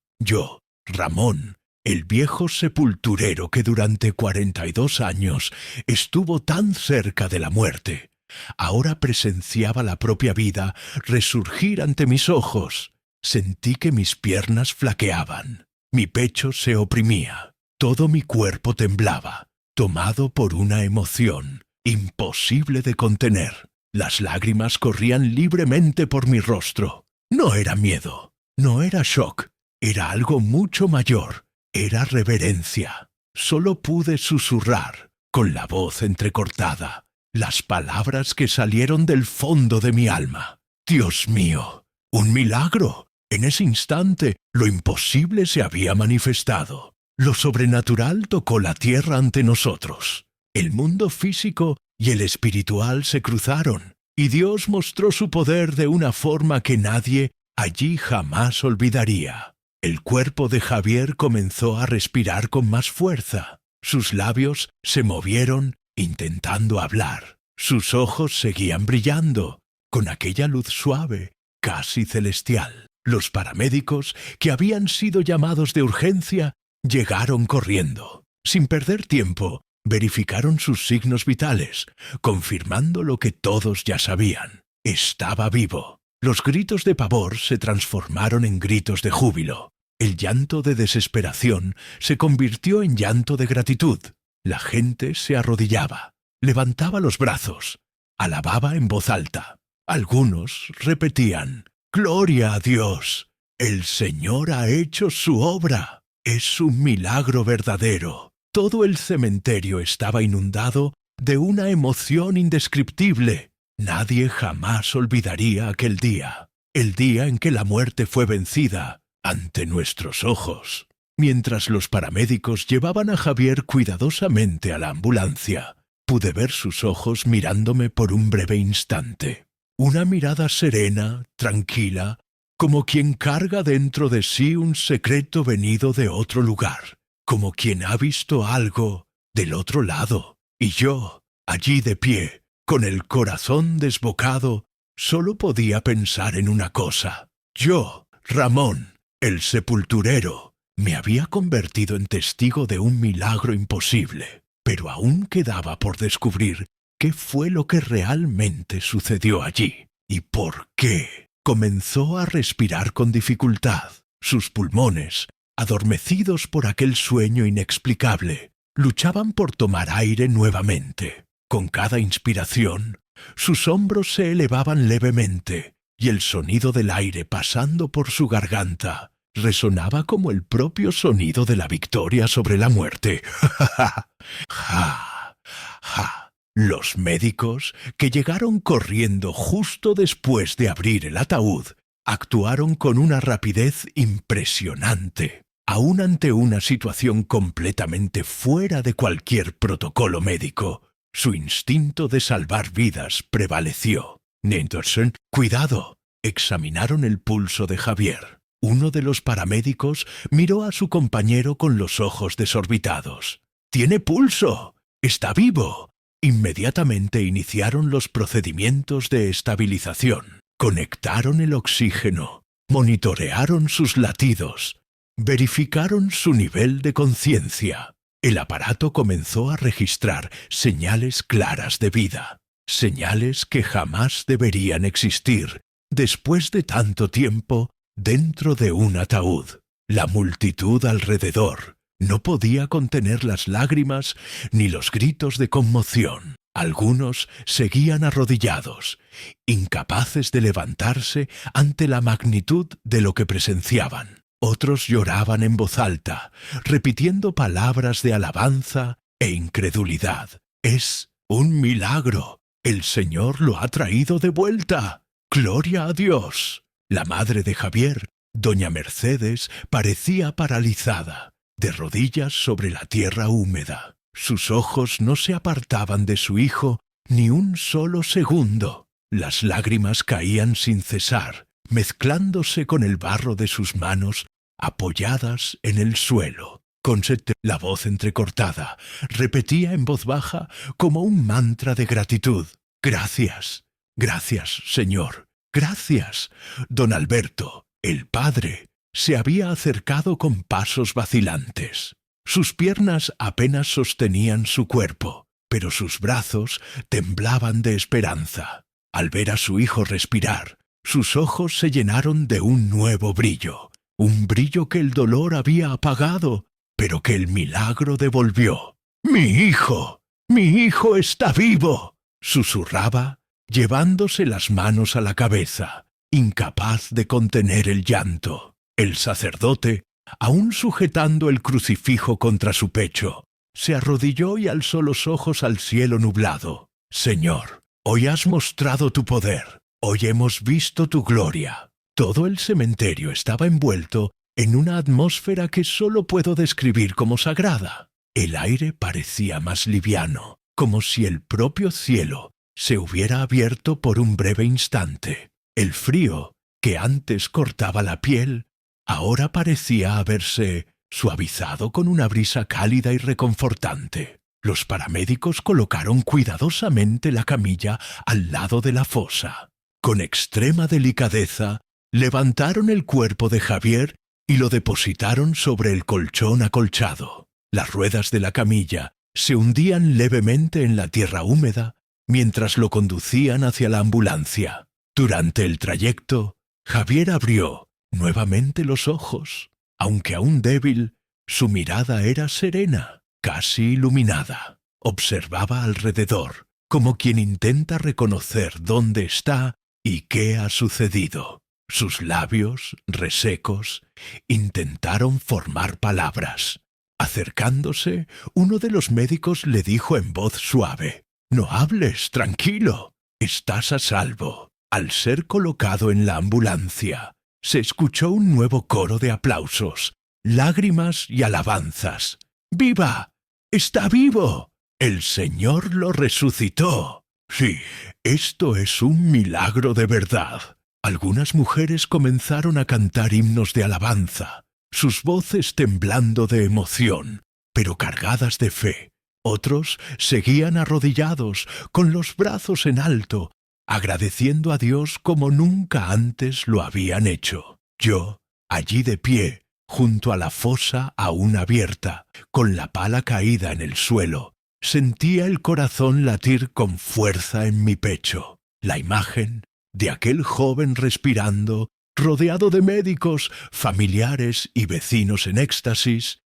Ramón, el viejo sepulturero que durante 42 años estuvo tan cerca de la muerte, ahora presenciaba la propia vida resurgir ante mis ojos. Sentí que mis piernas flaqueaban, mi pecho se oprimía, todo mi cuerpo temblaba, tomado por una emoción imposible de contener. Las lágrimas corrían libremente por mi rostro. No era miedo, no era shock, era algo mucho mayor, era reverencia. Solo pude susurrar, con la voz entrecortada, las palabras que salieron del fondo de mi alma. «Dios mío, un milagro». En ese instante, lo imposible se había manifestado. Lo sobrenatural tocó la tierra ante nosotros. El mundo físico y el espiritual se cruzaron, y Dios mostró su poder de una forma que nadie allí jamás olvidaría. El cuerpo de Javier comenzó a respirar con más fuerza. Sus labios se movieron intentando hablar. Sus ojos seguían brillando, con aquella luz suave, casi celestial. Los paramédicos, que habían sido llamados de urgencia, llegaron corriendo. Sin perder tiempo, verificaron sus signos vitales, confirmando lo que todos ya sabían. Estaba vivo. Los gritos de pavor se transformaron en gritos de júbilo. El llanto de desesperación se convirtió en llanto de gratitud. La gente se arrodillaba, levantaba los brazos, alababa en voz alta. Algunos repetían: «Gloria a Dios, el Señor ha hecho su obra. Es un milagro verdadero». Todo el cementerio estaba inundado de una emoción indescriptible. Nadie jamás olvidaría aquel día, el día en que la muerte fue vencida ante nuestros ojos. Mientras los paramédicos llevaban a Javier cuidadosamente a la ambulancia, pude ver sus ojos mirándome por un breve instante. Una mirada serena, tranquila, como quien carga dentro de sí un secreto venido de otro lugar, como quien ha visto algo del otro lado. Y yo, allí de pie, con el corazón desbocado, solo podía pensar en una cosa. Yo, Ramón, el sepulturero, me había convertido en testigo de un milagro imposible, pero aún quedaba por descubrir qué fue lo que realmente sucedió allí y por qué. Comenzó a respirar con dificultad. Sus pulmones, adormecidos por aquel sueño inexplicable, luchaban por tomar aire nuevamente. Con cada inspiración, sus hombros se elevaban levemente y el sonido del aire pasando por su garganta resonaba como el propio sonido de la victoria sobre la muerte. ¡Ja, ja, ja! Los médicos, que llegaron corriendo justo después de abrir el ataúd, actuaron con una rapidez impresionante, aun ante una situación completamente fuera de cualquier protocolo médico. Su instinto de salvar vidas prevaleció. Entonces, cuidado, examinaron el pulso de Javier. Uno de los paramédicos miró a su compañero con los ojos desorbitados. «¡Tiene pulso! ¡Está vivo! Inmediatamente iniciaron los procedimientos de estabilización. Conectaron el oxígeno, monitorearon sus latidos, verificaron su nivel de conciencia. El aparato comenzó a registrar señales claras de vida, señales que jamás deberían existir después de tanto tiempo dentro de un ataúd. La multitud alrededor no podía contener las lágrimas ni los gritos de conmoción. Algunos seguían arrodillados, incapaces de levantarse ante la magnitud de lo que presenciaban. Otros lloraban en voz alta, repitiendo palabras de alabanza e incredulidad. «Es un milagro. El Señor lo ha traído de vuelta. ¡Gloria a Dios!». La madre de Javier, doña Mercedes, parecía paralizada, de rodillas sobre la tierra húmeda. Sus ojos no se apartaban de su hijo ni un solo segundo. Las lágrimas caían sin cesar, mezclándose con el barro de sus manos apoyadas en el suelo. Cosette, la voz entrecortada, repetía en voz baja como un mantra de gratitud: «Gracias, gracias, Señor, gracias». Don Alberto, el padre, se había acercado con pasos vacilantes. Sus piernas apenas sostenían su cuerpo, pero sus brazos temblaban de esperanza. Al ver a su hijo respirar, sus ojos se llenaron de un nuevo brillo, un brillo que el dolor había apagado, pero que el milagro devolvió. «¡Mi hijo está vivo!», susurraba, llevándose las manos a la cabeza, incapaz de contener el llanto. El sacerdote, aún sujetando el crucifijo contra su pecho, se arrodilló y alzó los ojos al cielo nublado. «Señor, hoy has mostrado tu poder, hoy hemos visto tu gloria». Todo el cementerio estaba envuelto en una atmósfera que solo puedo describir como sagrada. El aire parecía más liviano, como si el propio cielo se hubiera abierto por un breve instante. El frío, que antes cortaba la piel, ahora parecía haberse suavizado con una brisa cálida y reconfortante. Los paramédicos colocaron cuidadosamente la camilla al lado de la fosa. Con extrema delicadeza, levantaron el cuerpo de Javier y lo depositaron sobre el colchón acolchado. Las ruedas de la camilla se hundían levemente en la tierra húmeda mientras lo conducían hacia la ambulancia. Durante el trayecto, Javier abrió nuevamente los ojos. Aunque aún débil, su mirada era serena, casi iluminada. Observaba alrededor, como quien intenta reconocer dónde está y qué ha sucedido. Sus labios, resecos, intentaron formar palabras. Acercándose, uno de los médicos le dijo en voz suave: «No hables, tranquilo, estás a salvo». Al ser colocado en la ambulancia, se escuchó un nuevo coro de aplausos, lágrimas y alabanzas. «¡Viva! ¡Está vivo! ¡El Señor lo resucitó!». Sí, esto es un milagro de verdad. Algunas mujeres comenzaron a cantar himnos de alabanza, sus voces temblando de emoción, pero cargadas de fe. Otros seguían arrodillados, con los brazos en alto, agradeciendo a Dios como nunca antes lo habían hecho. Yo, allí de pie, junto a la fosa aún abierta, con la pala caída en el suelo, sentía el corazón latir con fuerza en mi pecho. La imagen de aquel joven respirando, rodeado de médicos, familiares y vecinos en éxtasis,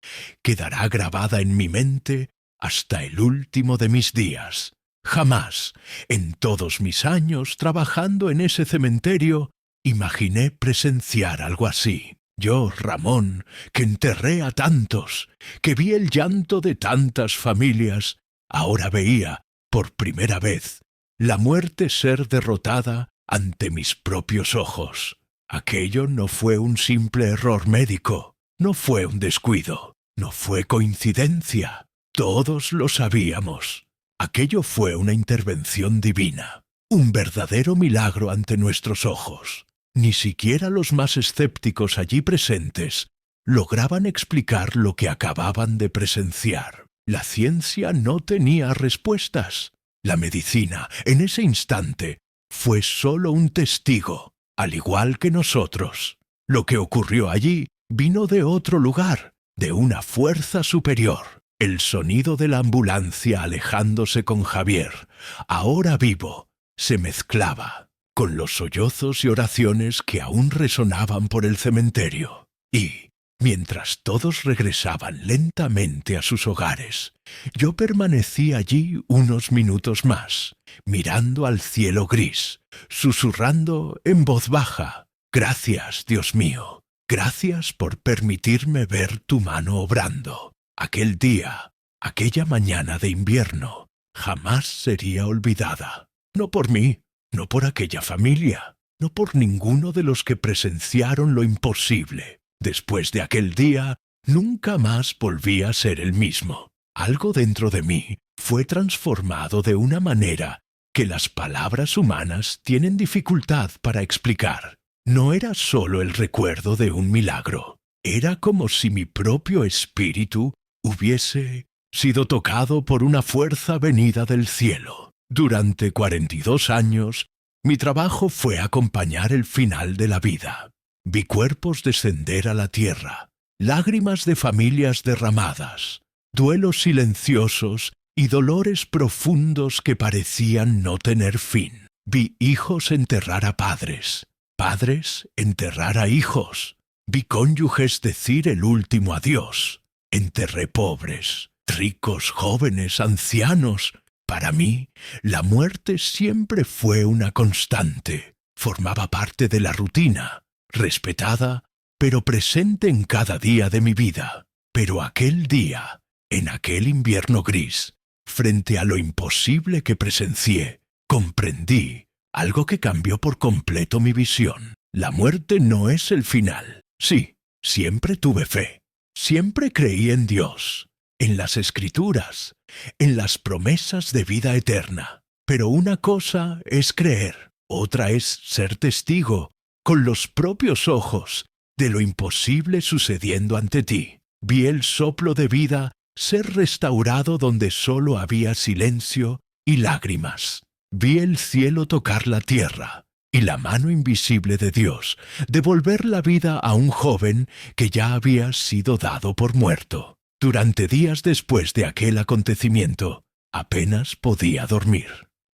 quedará grabada en mi mente hasta el último de mis días. Jamás, en todos mis años trabajando en ese cementerio, imaginé presenciar algo así. Yo, Ramón, que enterré a tantos, que vi el llanto de tantas familias, ahora veía, por primera vez, la muerte ser derrotada ante mis propios ojos. Aquello no fue un simple error médico, no fue un descuido, no fue coincidencia. Todos lo sabíamos. Aquello fue una intervención divina, un verdadero milagro ante nuestros ojos. Ni siquiera los más escépticos allí presentes lograban explicar lo que acababan de presenciar. La ciencia no tenía respuestas. La medicina, en ese instante, fue solo un testigo, al igual que nosotros. Lo que ocurrió allí vino de otro lugar, de una fuerza superior. El sonido de la ambulancia alejándose con Javier, ahora vivo, se mezclaba con los sollozos y oraciones que aún resonaban por el cementerio. Y, mientras todos regresaban lentamente a sus hogares, yo permanecí allí unos minutos más, mirando al cielo gris, susurrando en voz baja: «Gracias, Dios mío, gracias por permitirme ver tu mano obrando». Aquel día, aquella mañana de invierno, jamás sería olvidada. No por mí, no por aquella familia, no por ninguno de los que presenciaron lo imposible. Después de aquel día, nunca más volví a ser el mismo. Algo dentro de mí fue transformado de una manera que las palabras humanas tienen dificultad para explicar. No era solo el recuerdo de un milagro. Era como si mi propio espíritu hubiese sido tocado por una fuerza venida del cielo. Durante 42 años, mi trabajo fue acompañar el final de la vida. Vi cuerpos descender a la tierra, lágrimas de familias derramadas, duelos silenciosos y dolores profundos que parecían no tener fin. Vi hijos enterrar a padres, padres enterrar a hijos. Vi cónyuges decir el último adiós. Enterré pobres, ricos, jóvenes, ancianos. Para mí, la muerte siempre fue una constante. Formaba parte de la rutina, respetada, pero presente en cada día de mi vida. Pero aquel día, en aquel invierno gris, frente a lo imposible que presencié, comprendí algo que cambió por completo mi visión. La muerte no es el final. Sí, siempre tuve fe. Siempre creí en Dios, en las Escrituras, en las promesas de vida eterna. Pero una cosa es creer, otra es ser testigo, con los propios ojos, de lo imposible sucediendo ante ti. Vi el soplo de vida ser restaurado donde solo había silencio y lágrimas. Vi el cielo tocar la tierra y la mano invisible de Dios devolver la vida a un joven que ya había sido dado por muerto. Durante días después de aquel acontecimiento, apenas podía dormir.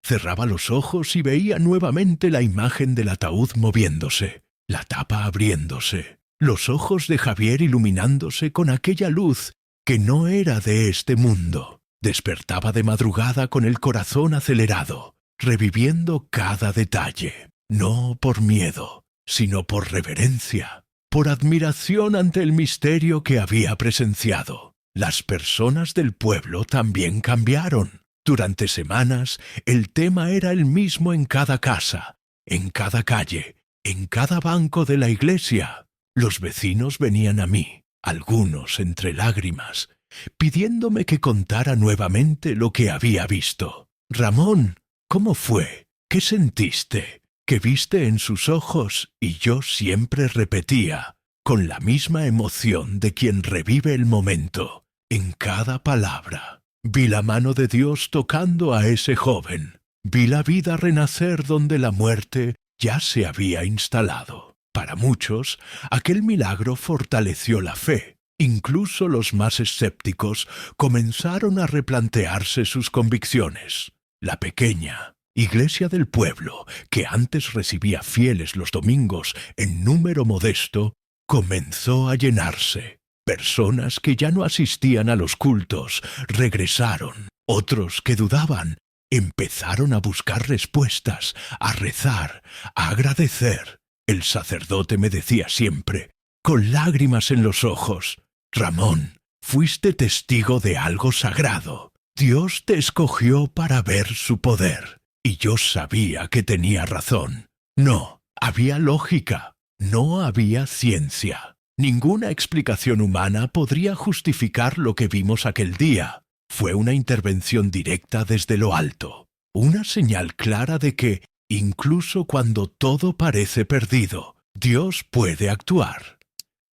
Cerraba los ojos y veía nuevamente la imagen del ataúd moviéndose, la tapa abriéndose, los ojos de Javier iluminándose con aquella luz que no era de este mundo. Despertaba de madrugada con el corazón acelerado, reviviendo cada detalle. No por miedo, sino por reverencia, por admiración ante el misterio que había presenciado. Las personas del pueblo también cambiaron. Durante semanas, el tema era el mismo en cada casa, en cada calle, en cada banco de la iglesia. Los vecinos venían a mí, algunos entre lágrimas, pidiéndome que contara nuevamente lo que había visto. «Ramón, ¿cómo fue? ¿Qué sentiste? ¿Qué viste en sus ojos?» Y yo siempre repetía, con la misma emoción de quien revive el momento, en cada palabra: vi la mano de Dios tocando a ese joven. Vi la vida renacer donde la muerte ya se había instalado. Para muchos, aquel milagro fortaleció la fe. Incluso los más escépticos comenzaron a replantearse sus convicciones. La pequeña iglesia del pueblo, que antes recibía fieles los domingos en número modesto, comenzó a llenarse. Personas que ya no asistían a los cultos regresaron. Otros que dudaban empezaron a buscar respuestas, a rezar, a agradecer. El sacerdote me decía siempre, con lágrimas en los ojos: «Ramón, fuiste testigo de algo sagrado. Dios te escogió para ver su poder». Y yo sabía que tenía razón. No había lógica, no había ciencia. Ninguna explicación humana podría justificar lo que vimos aquel día. Fue una intervención directa desde lo alto, una señal clara de que, incluso cuando todo parece perdido, Dios puede actuar.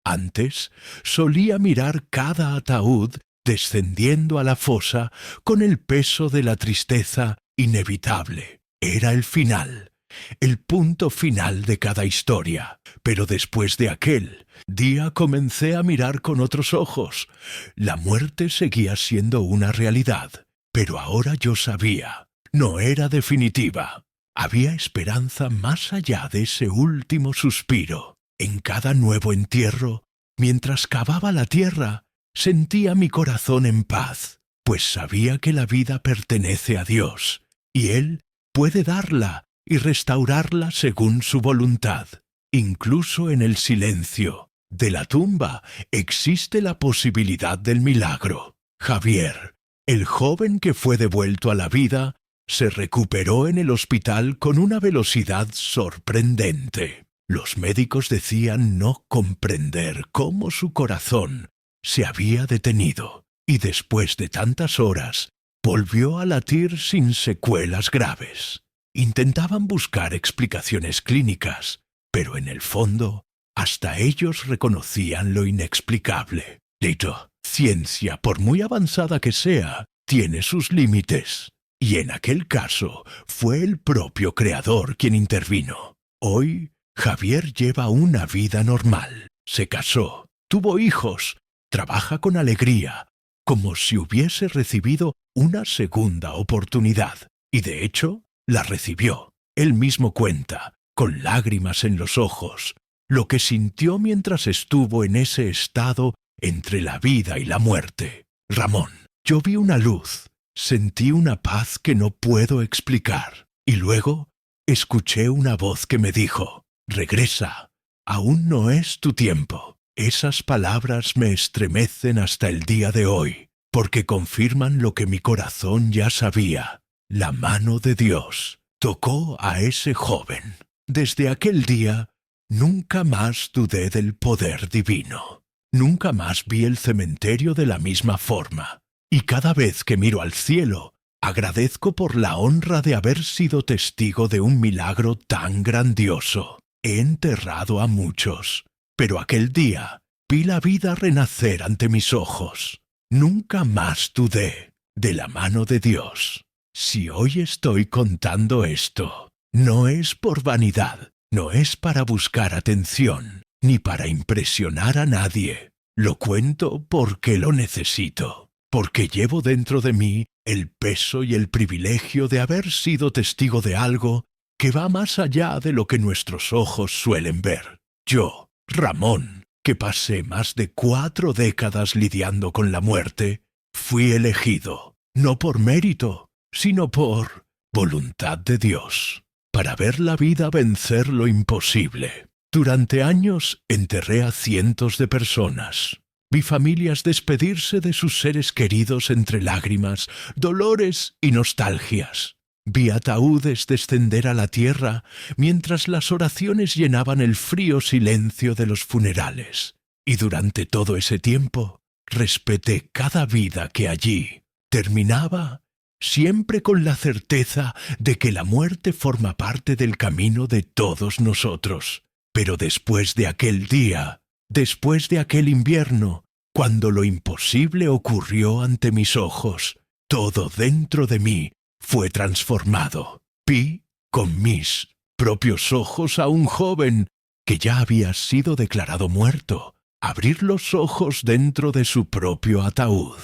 Antes solía mirar cada ataúd descendiendo a la fosa con el peso de la tristeza inevitable. Era el final, el punto final de cada historia. Pero después de aquel día comencé a mirar con otros ojos. La muerte seguía siendo una realidad, pero ahora yo sabía, no era definitiva. Había esperanza más allá de ese último suspiro. En cada nuevo entierro, mientras cavaba la tierra, sentía mi corazón en paz, pues sabía que la vida pertenece a Dios, y Él puede darla y restaurarla según su voluntad. Incluso en el silencio de la tumba existe la posibilidad del milagro. Javier, el joven que fue devuelto a la vida, se recuperó en el hospital con una velocidad sorprendente. Los médicos decían no comprender cómo su corazón se había detenido y después de tantas horas volvió a latir sin secuelas graves. Intentaban buscar explicaciones clínicas, pero en el fondo hasta ellos reconocían lo inexplicable. Lito, ciencia, por muy avanzada que sea, tiene sus límites. Y en aquel caso fue el propio Creador quien intervino. Hoy, Javier lleva una vida normal. Se casó, tuvo hijos, trabaja con alegría, como si hubiese recibido una segunda oportunidad. Y de hecho, la recibió. Él mismo cuenta, con lágrimas en los ojos, lo que sintió mientras estuvo en ese estado entre la vida y la muerte. Ramón, yo vi una luz. Sentí una paz que no puedo explicar. Y luego escuché una voz que me dijo, regresa, aún no es tu tiempo. Esas palabras me estremecen hasta el día de hoy, porque confirman lo que mi corazón ya sabía. La mano de Dios tocó a ese joven. Desde aquel día, nunca más dudé del poder divino. Nunca más vi el cementerio de la misma forma. Y cada vez que miro al cielo, agradezco por la honra de haber sido testigo de un milagro tan grandioso. He enterrado a muchos, pero aquel día vi la vida renacer ante mis ojos. Nunca más dudé de la mano de Dios. Si hoy estoy contando esto, no es por vanidad, no es para buscar atención, ni para impresionar a nadie. Lo cuento porque lo necesito. Porque llevo dentro de mí el peso y el privilegio de haber sido testigo de algo que va más allá de lo que nuestros ojos suelen ver. Yo, Ramón, que pasé más de 4 décadas lidiando con la muerte, fui elegido, no por mérito, sino por voluntad de Dios, para ver la vida vencer lo imposible. Durante años enterré a cientos de personas. Vi familias despedirse de sus seres queridos entre lágrimas, dolores y nostalgias. Vi ataúdes descender a la tierra mientras las oraciones llenaban el frío silencio de los funerales. Y durante todo ese tiempo respeté cada vida que allí terminaba, siempre con la certeza de que la muerte forma parte del camino de todos nosotros. Pero después de aquel día, después de aquel invierno, cuando lo imposible ocurrió ante mis ojos, todo dentro de mí fue transformado. Vi con mis propios ojos a un joven que ya había sido declarado muerto, abrir los ojos dentro de su propio ataúd.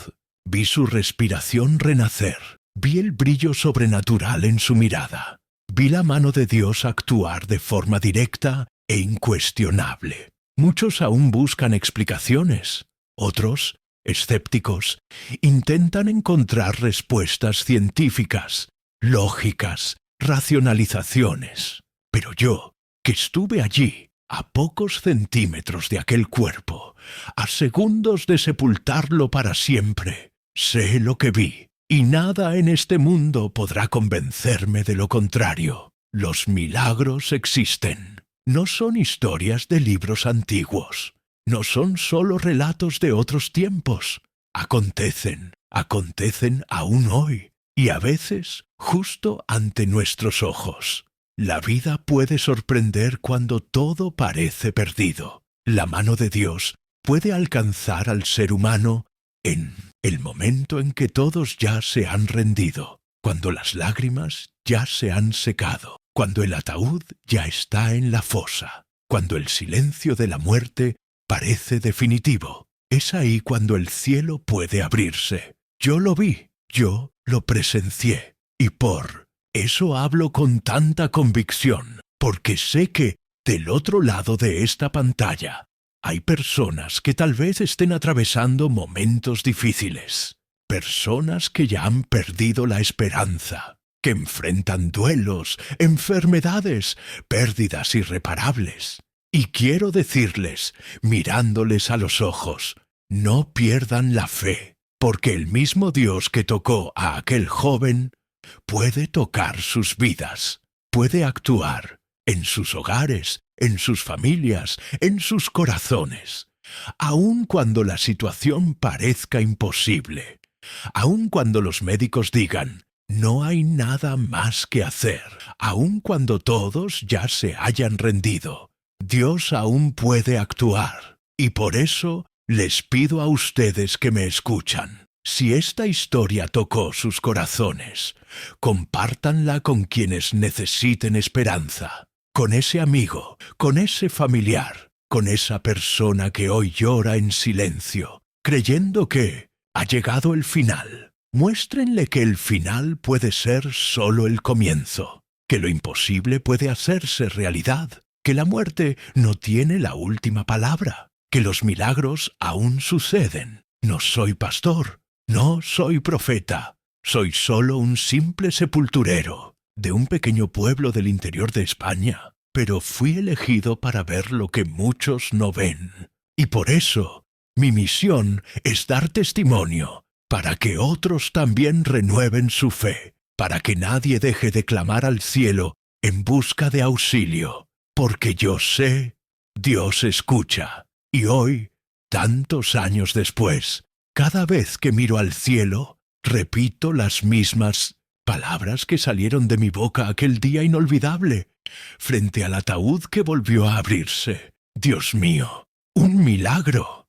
Vi su respiración renacer, vi el brillo sobrenatural en su mirada, vi la mano de Dios actuar de forma directa e incuestionable. Muchos aún buscan explicaciones. Otros, escépticos, intentan encontrar respuestas científicas, lógicas, racionalizaciones. Pero yo, que estuve allí, a pocos centímetros de aquel cuerpo, a segundos de sepultarlo para siempre, sé lo que vi, y nada en este mundo podrá convencerme de lo contrario. Los milagros existen. No son historias de libros antiguos. No son solo relatos de otros tiempos. Acontecen aún hoy, y a veces justo ante nuestros ojos. La vida puede sorprender cuando todo parece perdido. La mano de Dios puede alcanzar al ser humano en el momento en que todos ya se han rendido. cuando las lágrimas ya se han secado, cuando el ataúd ya está en la fosa, cuando el silencio de la muerte parece definitivo. Es ahí cuando el cielo puede abrirse. Yo lo vi, yo lo presencié, y por eso hablo con tanta convicción, porque sé que del otro lado de esta pantalla hay personas que tal vez estén atravesando momentos difíciles, personas que ya han perdido la esperanza, que enfrentan duelos, enfermedades, pérdidas irreparables. Y quiero decirles, mirándoles a los ojos, no pierdan la fe, porque el mismo Dios que tocó a aquel joven puede tocar sus vidas, puede actuar en sus hogares, en sus familias, en sus corazones, aun cuando la situación parezca imposible, aun cuando los médicos digan, no hay nada más que hacer, aun cuando todos ya se hayan rendido. Dios aún puede actuar, y por eso les pido a ustedes que me escuchan. Si esta historia tocó sus corazones, compártanla con quienes necesiten esperanza, con ese amigo, con ese familiar, con esa persona que hoy llora en silencio, creyendo que ha llegado el final. Muéstrenle que el final puede ser solo el comienzo, que lo imposible puede hacerse realidad, que la muerte no tiene la última palabra, que los milagros aún suceden. No soy pastor, no soy profeta, soy solo un simple sepulturero de un pequeño pueblo del interior de España, pero fui elegido para ver lo que muchos no ven. Y por eso, mi misión es dar testimonio, para que otros también renueven su fe, para que nadie deje de clamar al cielo en busca de auxilio. Porque yo sé, Dios escucha. Y hoy, tantos años después, cada vez que miro al cielo, repito las mismas palabras que salieron de mi boca aquel día inolvidable, frente al ataúd que volvió a abrirse. Dios mío, un milagro.